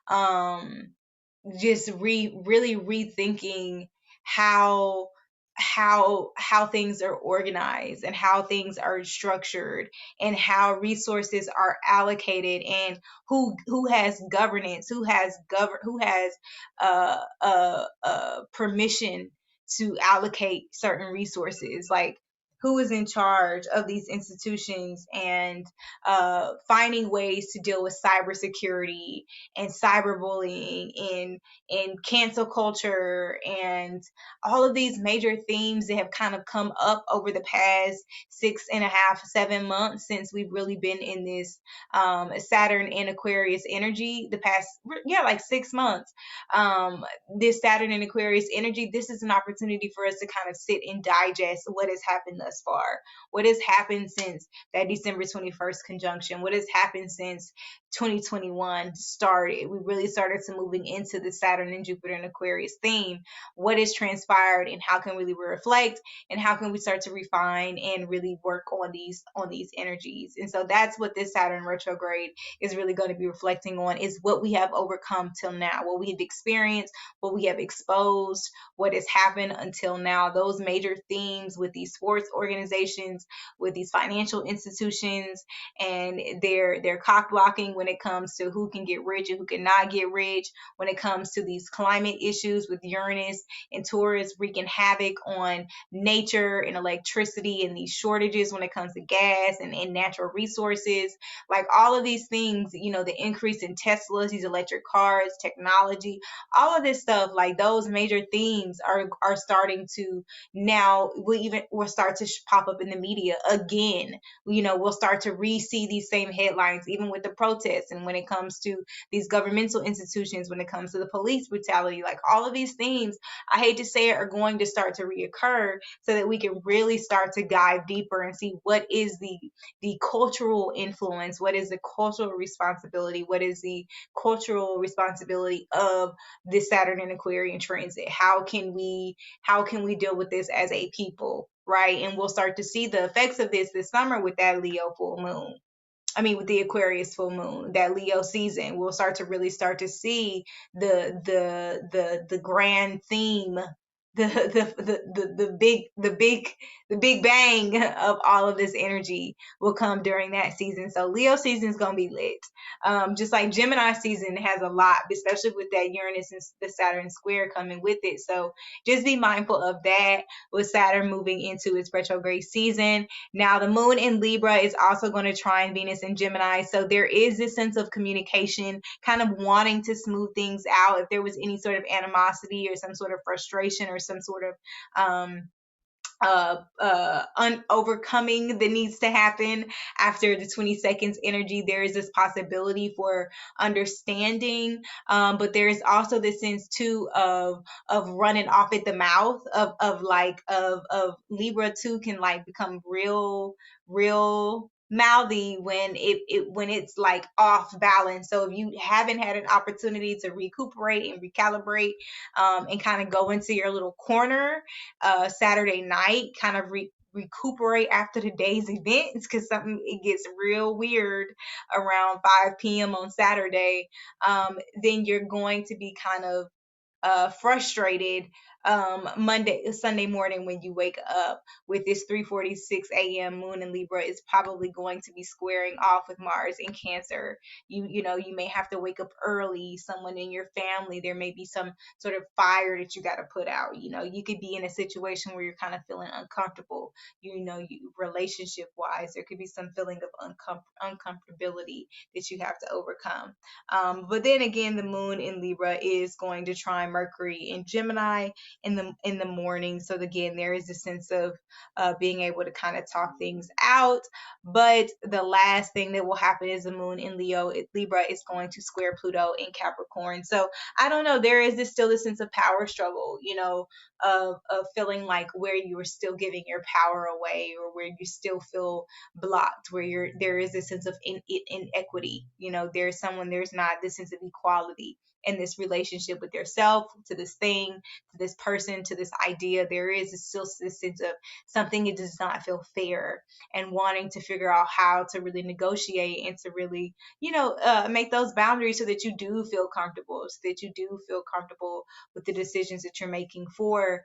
on just really rethinking how things are organized and how things are structured and how resources are allocated and who has governance, who has permission to allocate certain resources, like who is in charge of these institutions, and finding ways to deal with cybersecurity and cyberbullying and cancel culture and all of these major themes that have kind of come up over the past 6.5, 7 months since we've really been in this Saturn and Aquarius energy. The past, like 6 months. This Saturn and Aquarius energy, this is an opportunity for us to kind of sit and digest what has happened thus far. What has happened since that December 21st conjunction? What has happened since 2021 started? We really started to moving into the Saturn and Jupiter and Aquarius theme. What has transpired and how can we reflect and how can we start to refine and really work on these energies? And so that's what this Saturn retrograde is really going to be reflecting on, is what we have overcome till now, what we have experienced, what we have exposed, what has happened until now. Those major themes with these sports organizations, with these financial institutions, and their cock blocking when it comes to who can get rich and who cannot get rich, when it comes to these climate issues with Uranus and Taurus wreaking havoc on nature and electricity, and these shortages when it comes to gas and natural resources, like all of these things, the increase in Teslas, these electric cars, technology, all of this stuff, like those major themes are starting to now will start to pop up in the media again. We'll start to see these same headlines, even with the protests, and when it comes to these governmental institutions, when it comes to the police brutality, like all of these themes, I hate to say it, are going to start to reoccur, so that we can really start to dive deeper and see what is the cultural influence, what is the cultural responsibility, what is the cultural responsibility of this Saturn and Aquarian transit. How can we deal with this as a people, right? And we'll start to see the effects of this summer with that Leo full moon. With the Aquarius full moon, that Leo season, we'll start to see the grand theme, the big bang of all of this energy will come during that season. So Leo season is gonna be lit. Just like Gemini season has a lot, especially with that Uranus and the Saturn square coming with it. So just be mindful of that with Saturn moving into its retrograde season. Now the moon in Libra is also going to trine Venus in Gemini. So there is this sense of communication, kind of wanting to smooth things out. If there was any sort of animosity or some sort of frustration or some sort of overcoming that needs to happen after the 20 seconds energy. There is this possibility for understanding, but there is also this sense too of running off at the mouth of Libra too, can like become real mouthy when when it's like off balance. So if you haven't had an opportunity to recuperate and recalibrate, and kind of go into your little corner Saturday night, kind of recuperate after the day's events, because something, it gets real weird around 5 p.m. on Saturday, then you're going to be kind of frustrated Sunday morning when you wake up with this 3:46 a.m. moon in Libra is probably going to be squaring off with Mars in Cancer. You know, you may have to wake up early. Someone in your family, there may be some sort of fire that you got to put out. You know, you could be in a situation where you're kind of feeling uncomfortable. You know, relationship wise, there could be some feeling of uncomfortability that you have to overcome. But then again, the moon in Libra is going to trine Mercury in Gemini in the morning. So again, there is a sense of being able to kind of talk things out. But the last thing that will happen is the moon in Libra is going to square Pluto in Capricorn. So I don't know, there is still a sense of power struggle, you know, of feeling like where you are still giving your power away, or where you still feel blocked, where there is a sense of inequity. You know, there's not this sense of equality in this relationship with yourself, to this thing, to this person, to this idea. There is still this sense of something that does not feel fair, and wanting to figure out how to really negotiate and to really, you know, make those boundaries so that you do feel comfortable, with the decisions that you're making for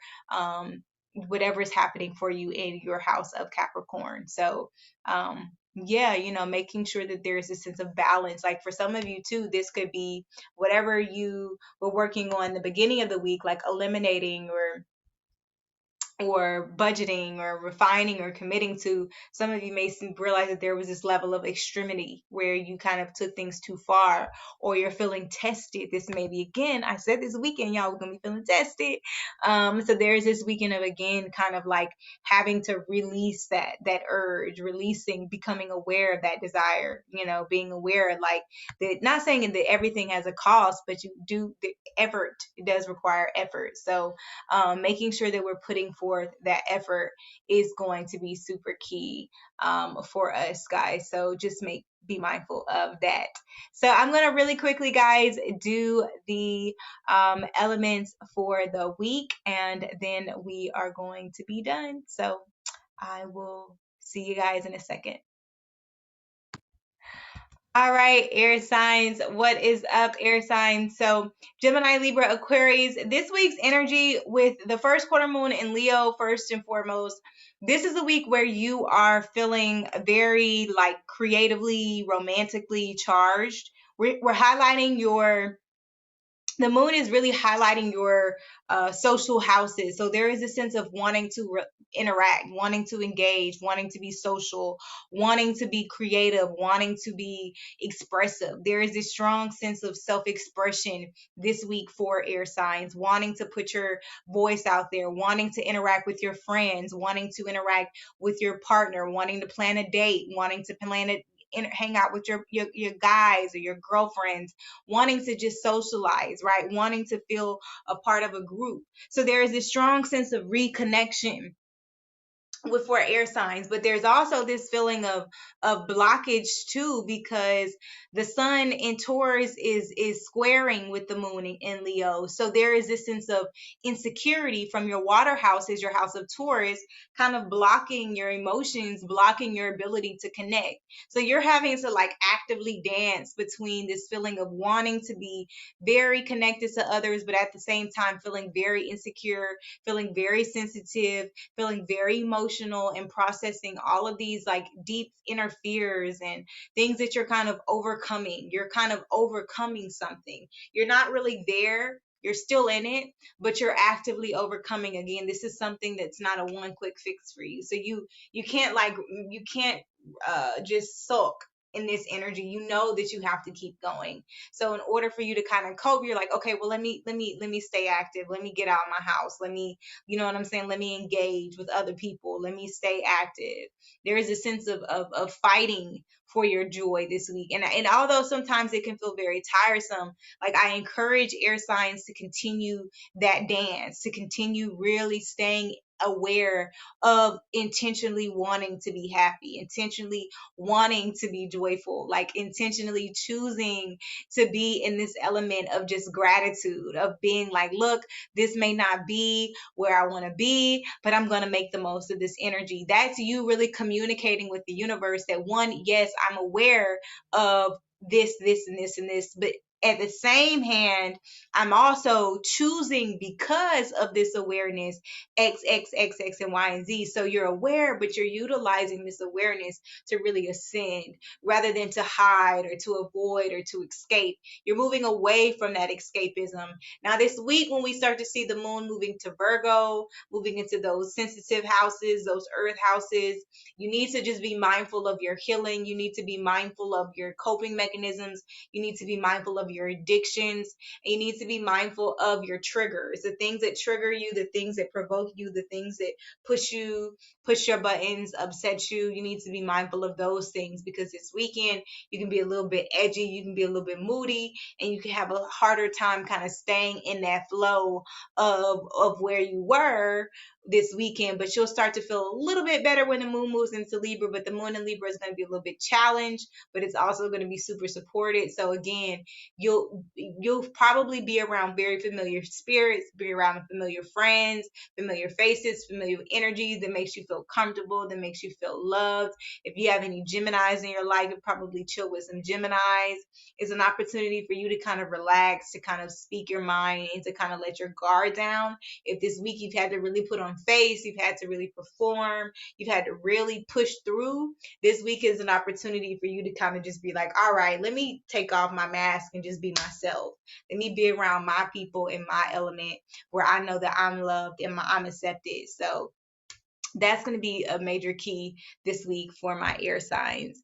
whatever is happening for you in your house of Capricorn. So, yeah, you know, making sure that there's a sense of balance. Like for some of you too, this could be whatever you were working on the beginning of the week, like eliminating or budgeting or refining or committing to. Some of you may realize that there was this level of extremity where you kind of took things too far, or you're feeling tested. This may be, again, I said this weekend, y'all, we're gonna be feeling tested. So there's this weekend of, again, kind of like having to release that urge, releasing, becoming aware of that desire, you know, being aware, like, that, not saying that everything has a cost, but the effort, it does require effort. So making sure that we're putting forth that effort is going to be super key for us, guys. So just be mindful of that. So I'm going to really quickly, guys, do the elements for the week, and then we are going to be done. So I will see you guys in a second. All right, air signs. What is up, air signs? So, Gemini, Libra, Aquarius. This week's energy with the first quarter moon in Leo, first and foremost. This is a week where you are feeling very like creatively, romantically charged. We're highlighting the moon is really highlighting your social houses. So there is a sense of wanting to interact, wanting to engage, wanting to be social, wanting to be creative, wanting to be expressive. There is a strong sense of self-expression this week for air signs, wanting to put your voice out there, wanting to interact with your friends, wanting to interact with your partner, wanting to plan a date, wanting to plan it, hang out with your guys or your girlfriends, wanting to just socialize, right? Wanting to feel a part of a group. So there is this strong sense of reconnection for air signs, but there's also this feeling of blockage too, because the sun in Taurus is squaring with the moon in Leo. So there is this sense of insecurity from your water houses, your house of Taurus, kind of blocking your emotions, blocking your ability to connect. So you're having to like actively dance between this feeling of wanting to be very connected to others, but at the same time feeling very insecure, feeling very sensitive, feeling very emotional, and processing all of these like deep inner fears and things that you're kind of overcoming. You're kind of overcoming something. You're not really there. You're still in it, but you're actively overcoming. Again, this is something that's not a one quick fix for you. So you can't just sulk in this energy, you know that you have to keep going. So in order for you to kind of cope, you're like, okay, well, let me stay active. Let me get out of my house. Let me, you know what I'm saying? Let me engage with other people. Let me stay active. There is a sense of fighting for your joy this week. And although sometimes it can feel very tiresome, like I encourage air signs to continue that dance, to continue really staying aware of intentionally wanting to be happy, intentionally wanting to be joyful, like intentionally choosing to be in this element of just gratitude, of being like, look, this may not be where I want to be, but I'm going to make the most of this energy. That's you really communicating with the universe that, one, yes, I'm aware of this, and this, and this, but at the same hand, I'm also choosing, because of this awareness, X, X, X, X, and Y, and Z. So you're aware, but you're utilizing this awareness to really ascend rather than to hide or to avoid or to escape. You're moving away from that escapism. Now, this week, when we start to see the moon moving to Virgo, moving into those sensitive houses, those earth houses, you need to just be mindful of your healing. You need to be mindful of your coping mechanisms. You need to be mindful of your addictions. And you need to be mindful of your triggers, the things that trigger you, the things that provoke you, the things that push your buttons, upset you. You need to be mindful of those things, because this weekend you can be a little bit edgy, you can be a little bit moody, and you can have a harder time kind of staying in that flow of where you were this weekend. But you'll start to feel a little bit better when the moon moves into Libra. But the moon in Libra is going to be a little bit challenged, but it's also going to be super supported. So again, you'll probably be around very familiar spirits, be around familiar friends, familiar faces, familiar energies that makes you feel comfortable, that makes you feel loved. If you have any Geminis in your life, you'll probably chill with some Geminis. It's an opportunity for you to kind of relax, to kind of speak your mind, and to kind of let your guard down. If this week you've had to really put on face, you've had to really perform, you've had to really push through, this week is an opportunity for you to kind of just be like, all right, let me take off my mask and just be myself. Let me be around my people in my element, where I know that I'm loved and I'm accepted. So that's going to be a major key this week for my air signs.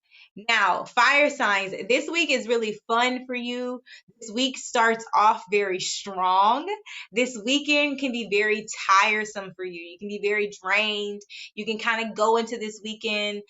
Now, fire signs, this week is really fun for you. This week starts off very strong. This weekend can be very tiresome for you. You can be very drained. You can kind of go into this weekend,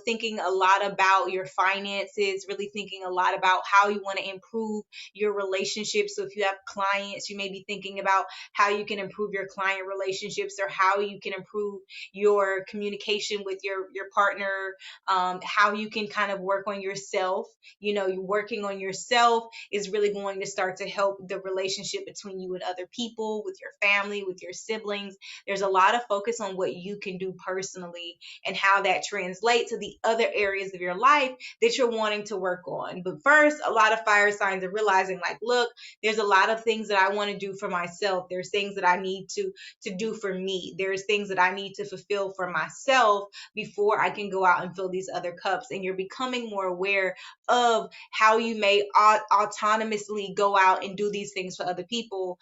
thinking a lot about your finances, really thinking a lot about how you want to improve your relationship. So if you have clients, you may be thinking about how you can improve your client relationships, or how you can improve your communication with your partner, how you can kind of work on yourself. You working on yourself is really going to start to help the relationship between you and other people, with your family, with your siblings. There's a lot of focus on what you can do personally and how that translates to the other areas of your life that you're wanting to work on. But first, a lot of fire signs are realizing, like, look, there's a lot of things that I want to do for myself. There's things that I need to do for me. There's things that I need to fulfill for myself before I can go out and fill these other cups. And you're becoming more aware of how you may autonomously go out and do these things for other people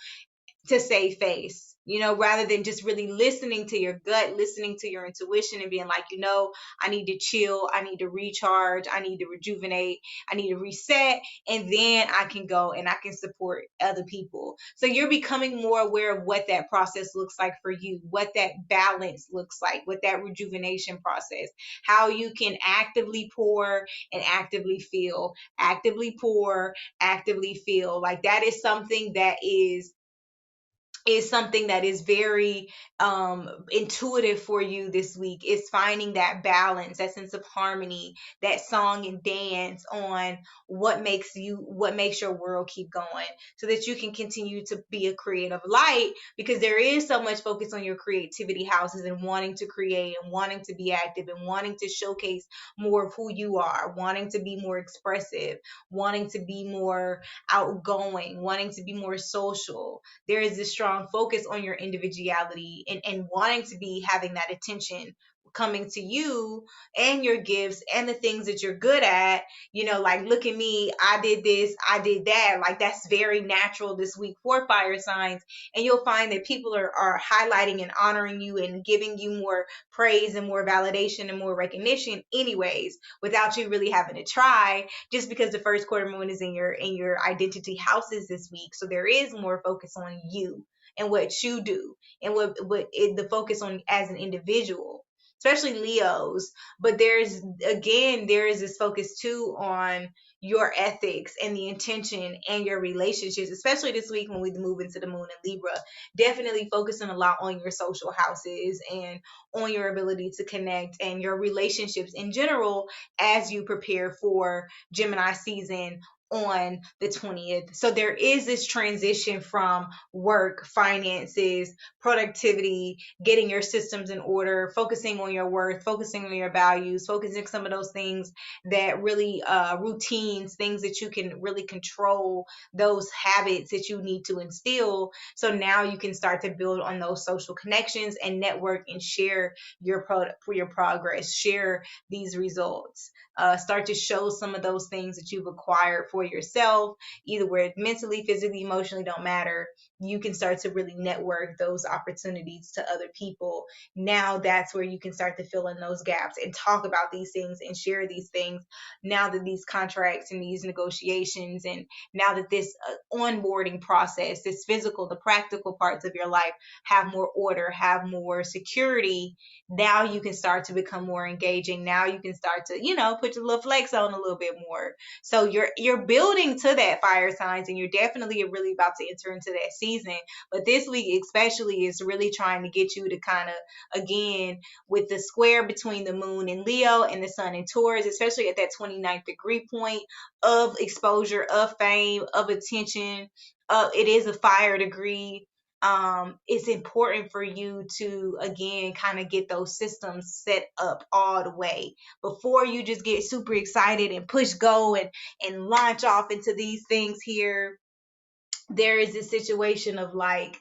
to save face, rather than just really listening to your gut, listening to your intuition, and being like, I need to chill, I need to recharge, I need to rejuvenate, I need to reset, and then I can go and I can support other people. So you're becoming more aware of what that process looks like for you, what that balance looks like, what that rejuvenation process, how you can actively pour and actively feel, actively pour, actively feel. Like, that is something that is very intuitive for you this week. Is finding that balance, that sense of harmony, that song and dance on what makes your world keep going, so that you can continue to be a creative light, because there is so much focus on your creativity houses, and wanting to create, and wanting to be active, and wanting to showcase more of who you are, wanting to be more expressive, wanting to be more outgoing, wanting to be more social. There is this strong focus on your individuality, and wanting to be having that attention coming to you and your gifts and the things that you're good at, like, look at me, I did this, I did that. Like, that's very natural this week for fire signs. And you'll find that people are highlighting and honoring you and giving you more praise and more validation and more recognition anyways, without you really having to try, just because the first quarter moon is in your identity houses this week. So there is more focus on you and what you do, and the focus on as an individual, especially Leos. But there is this focus too on your ethics and the intention and your relationships, especially this week when we move into the moon in Libra. Definitely focusing a lot on your social houses and on your ability to connect and your relationships in general as you prepare for Gemini season on the 20th. So there is this transition from work, finances, productivity, getting your systems in order, focusing on your worth, focusing on your values, focusing some of those things that really routines, things that you can really control, those habits that you need to instill. So now you can start to build on those social connections and network and share your progress, share these results. Start to show some of those things that you've acquired for yourself, either where mentally, physically, emotionally, don't matter. You can start to really network those opportunities to other people. Now that's where you can start to fill in those gaps and talk about these things and share these things. Now that these contracts and these negotiations, and now that this onboarding process, this physical, the practical parts of your life have more order, have more security, now you can start to become more engaging. Now you can start to, put your little flex on a little bit more. So you're building to that, fire signs, and you're definitely really about to enter into that season. But this week especially is really trying to get you to kind of, again, with the square between the moon and Leo and the sun in Taurus, especially at that 29th degree point of exposure, of fame, of attention. It is a fire degree. It's important for you to, again, kind of get those systems set up all the way before you just get super excited and push go and launch off into these things here. There is this situation of like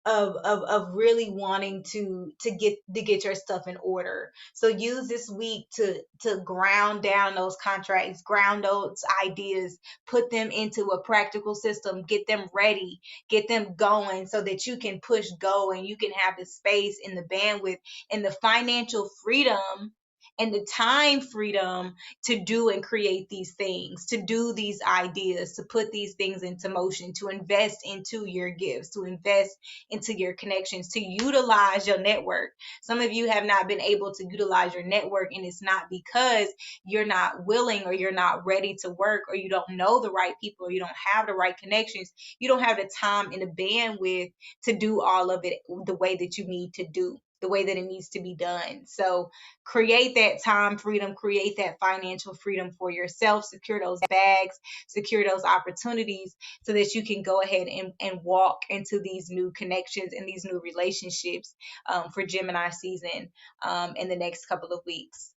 of really wanting to get your stuff in order. So use this week to ground down those contracts, ground those ideas, put them into a practical system, get them ready, get them going so that you can push go and you can have the space and the bandwidth and the financial freedom and the time freedom to do and create these things, to do these ideas, to put these things into motion, to invest into your gifts, to invest into your connections, to utilize your network. Some of you have not been able to utilize your network, and it's not because you're not willing or you're not ready to work or you don't know the right people or you don't have the right connections. You don't have the time and the bandwidth to do all of it the way that you need to do, the way that it needs to be done. So create that time freedom, create that financial freedom for yourself, secure those bags, secure those opportunities so that you can go ahead and walk into these new connections and these new relationships for Gemini season in the next couple of weeks.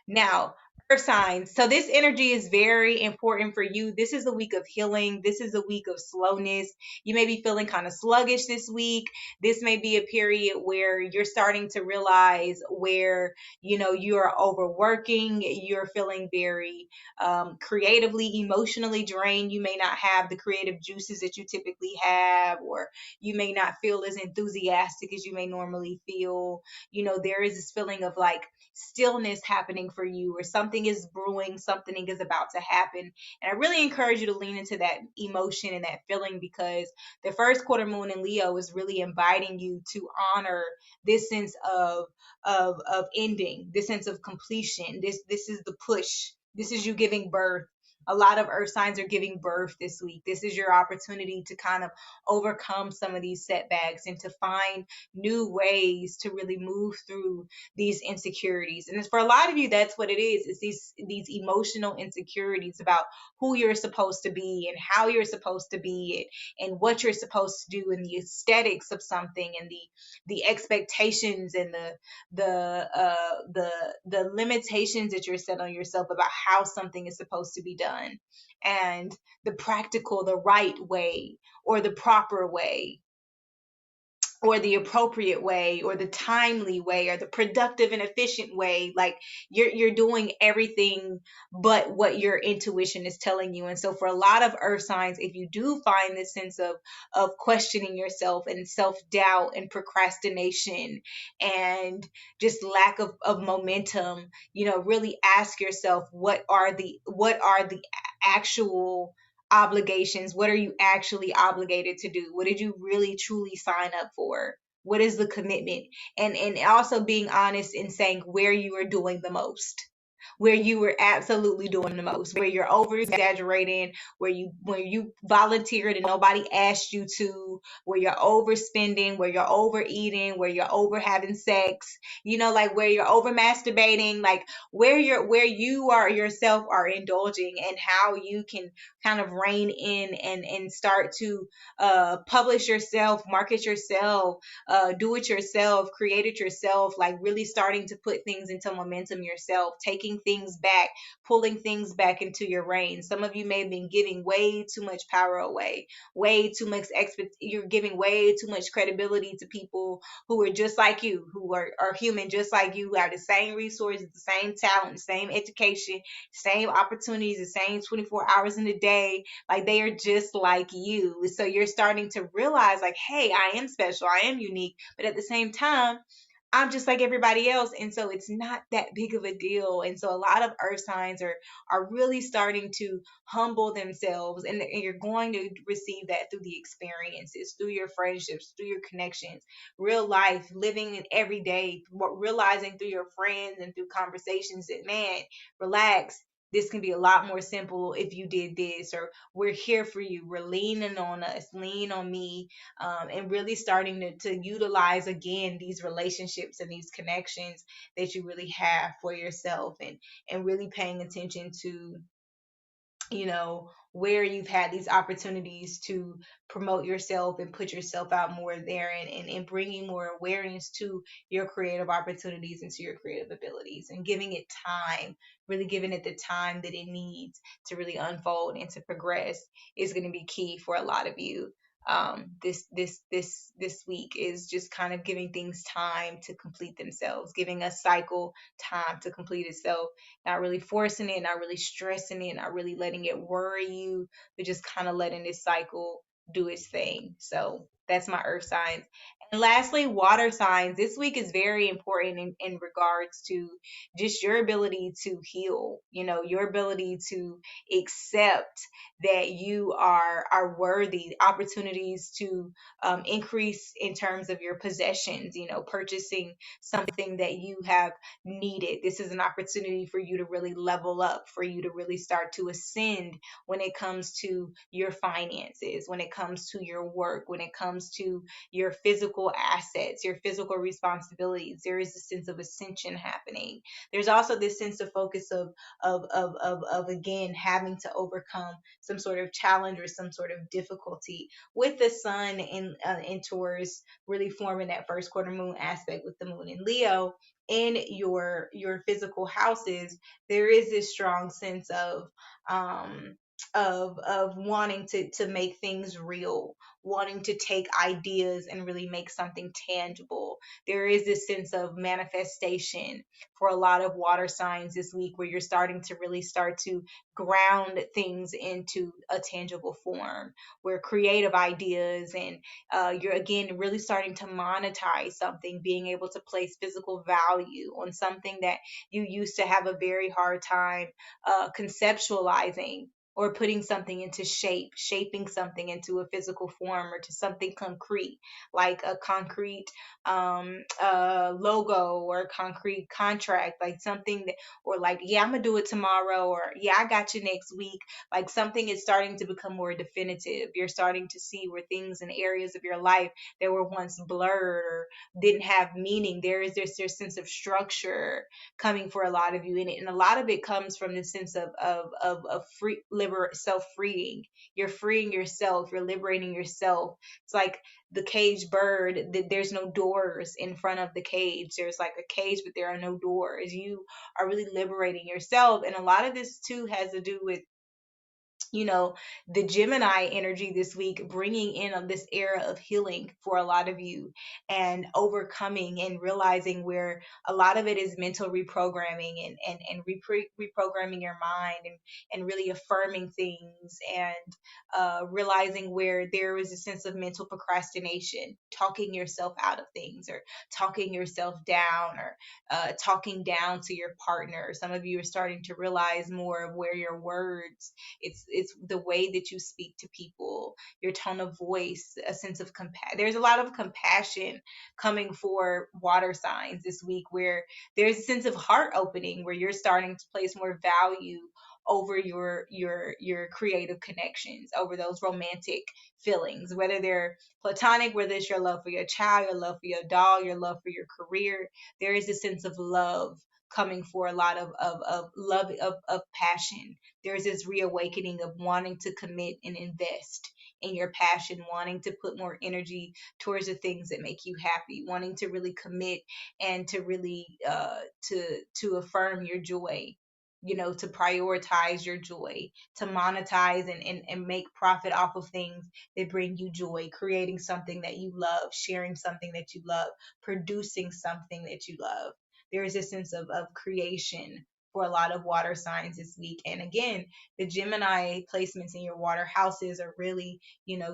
Now, earth signs. So this energy is very important for you. This is a week of healing. This is a week of slowness. You may be feeling kind of sluggish this week. This may be a period where you're starting to realize where, you're overworking. You're feeling very creatively, emotionally drained. You may not have the creative juices that you typically have, or you may not feel as enthusiastic as you may normally feel. There is this feeling of like stillness happening for you, or something is brewing, something is about to happen. And I really encourage you to lean into that emotion and that feeling, because the first quarter moon in Leo is really inviting you to honor this sense of ending, this sense of completion. This is the push. This is you giving birth. A lot of earth signs are giving birth this week. This is your opportunity to kind of overcome some of these setbacks and to find new ways to really move through these insecurities. And for a lot of you, that's what it is. It's these emotional insecurities about who you're supposed to be and how you're supposed to be and what you're supposed to do, and the aesthetics of something, and the expectations and the limitations that you're set on yourself about how something is supposed to be done, and the practical, the right way, or the proper way, or the appropriate way or the timely way or the productive and efficient way. Like you're doing everything but what your intuition is telling you. And so for a lot of earth signs, if you do find this sense of questioning yourself and self-doubt and procrastination and just lack of momentum, really ask yourself, what are the actual obligations? What are you actually obligated to do? What did you really truly sign up for? What is the commitment? And also being honest in saying where you are doing the most, where you were absolutely doing the most, where you're over exaggerating, where you volunteered and nobody asked you to, where you're overspending, where you're overeating, where you're over having sex, like where you're over masturbating, like where you are yourself are indulging, and how you can kind of rein in and start to publish yourself, market yourself, do it yourself, create it yourself, like really starting to put things into momentum yourself, taking things back, pulling things back into your reign. Some of you may have been giving way too much power away, way too much you're giving way too much credibility to people who are just like you, who are human just like you, who have the same resources, the same talent, the same education, same opportunities, the same 24 hours in a day. Like they are just like you. So you're starting to realize, like, hey, I am special, I am unique, but at the same time, I'm just like everybody else. And so it's not that big of a deal. And so a lot of earth signs are really starting to humble themselves. And you're going to receive that through the experiences, through your friendships, through your connections, real life, living in every day, realizing through your friends and through conversations that, man, relax. This can be a lot more simple if you did this, or we're here for you. We're leaning on us, lean on me, and really starting to utilize again these relationships and these connections that you really have for yourself, and really paying attention to where you've had these opportunities to promote yourself and put yourself out more there, and bringing more awareness to your creative opportunities and to your creative abilities, and giving it time, really giving it the time that it needs to really unfold and to progress is going to be key for a lot of you. This week is just kind of giving things time to complete themselves, giving a cycle time to complete itself, not really forcing it, not really stressing it, not really letting it worry you, but just kind of letting this cycle do its thing. So that's my earth signs. And lastly, water signs. This week is very important in regards to just your ability to heal, your ability to accept that you are worthy, opportunities to increase in terms of your possessions, purchasing something that you have needed. This is an opportunity for you to really level up, for you to really start to ascend when it comes to your finances, when it comes to your work, when it comes to your physical assets, your physical responsibilities. There is a sense of ascension happening. There's also this sense of focus of again having to overcome some sort of challenge or some sort of difficulty, with the sun in Taurus really forming that first quarter moon aspect with the moon in Leo in your physical houses. There is this strong sense um of wanting to make things real, wanting to take ideas and really make something tangible. There is this sense of manifestation for a lot of water signs this week, where you're starting to really start to ground things into a tangible form, where creative ideas and you're again really starting to monetize something, being able to place physical value on something that you used to have a very hard time conceptualizing, or putting something into shape, shaping something into a physical form or to something concrete, like a concrete logo or a concrete contract, like something that, or like, yeah, I'm gonna do it tomorrow, or yeah, I got you next week. Like something is starting to become more definitive. You're starting to see where things in areas of your life that were once blurred or didn't have meaning, there is this sense of structure coming for a lot of you in it. And a lot of it comes from the sense of free self-freeing. You're freeing yourself, you're liberating yourself. It's like the caged bird, there's no doors in front of the cage. There's like a cage, but there are no doors. You are really liberating yourself. And a lot of this too has to do with the Gemini energy this week, bringing in on this era of healing for a lot of you, and overcoming and realizing where a lot of it is mental reprogramming, and reprogramming your mind, and really affirming things, and realizing where there is a sense of mental procrastination, talking yourself out of things, or talking yourself down, or talking down to your partner. Some of you are starting to realize more of where your words, it's the way that you speak to people, your tone of voice, a sense of compassion. There's a lot of compassion coming for water signs this week, where there's a sense of heart opening, where you're starting to place more value over your creative connections, over those romantic feelings, whether they're platonic, whether it's your love for your child, your love for your dog, your love for your career. There is a sense of love coming for a lot of love, of passion. There's this reawakening of wanting to commit and invest in your passion, wanting to put more energy towards the things that make you happy, wanting to really commit, and to really to affirm your joy, to prioritize your joy, to monetize, and make profit off of things that bring you joy, creating something that you love, sharing something that you love, producing something that you love. There is a sense of creation for a lot of water signs this week. And again, the Gemini placements in your water houses are really,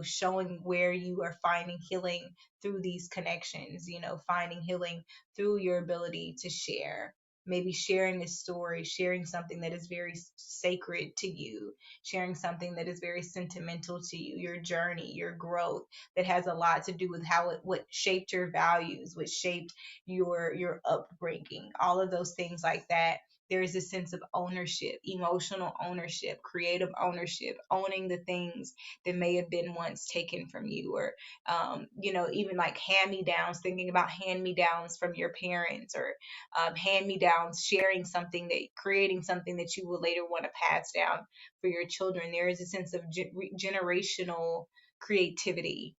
showing where you are finding healing through these connections, finding healing through your ability to share. Maybe sharing a story, sharing something that is very sacred to you, sharing something that is very sentimental to you, your journey, your growth, that has a lot to do with what shaped your values, what shaped your upbringing, all of those things like that. There is a sense of ownership, emotional ownership, creative ownership, owning the things that may have been once taken from you, or even like hand me downs, thinking about hand me downs from your parents, or hand me downs, creating something that you will later want to pass down for your children. There is a sense of generational creativity,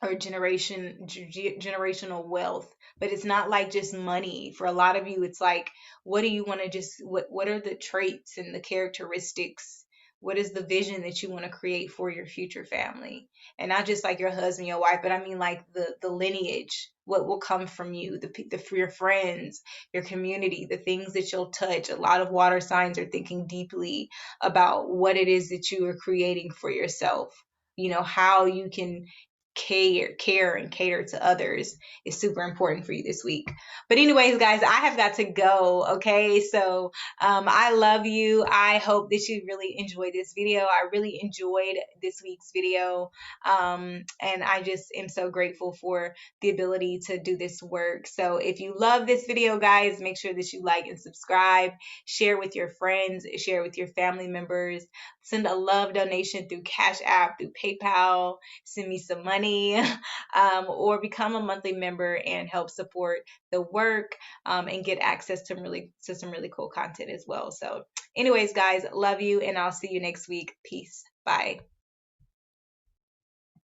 or generational wealth. But it's not like just money. For a lot of you, it's like, what do you want to just what are the traits and the characteristics, what is the vision that you want to create for your future family? And not just like your husband, your wife, but I mean like the lineage, what will come from you, for your friends, your community, the things that you'll touch. A lot of water signs are thinking deeply about what it is that you are creating for yourself, how you can care and cater to others is super important for you this week. But anyways, guys, I have got to go. Okay, so I love you. I hope that you really enjoyed this video. I really enjoyed this week's video, and I just am so grateful for the ability to do this work. So if you love this video, guys, make sure that you like and subscribe, share with your friends, share with your family members, send a love donation through Cashapp, through PayPal, send me some money, or become a monthly member and help support the work, and get access to some really cool content as well. So anyways, guys, love you, and I'll see you next week. Peace. Bye.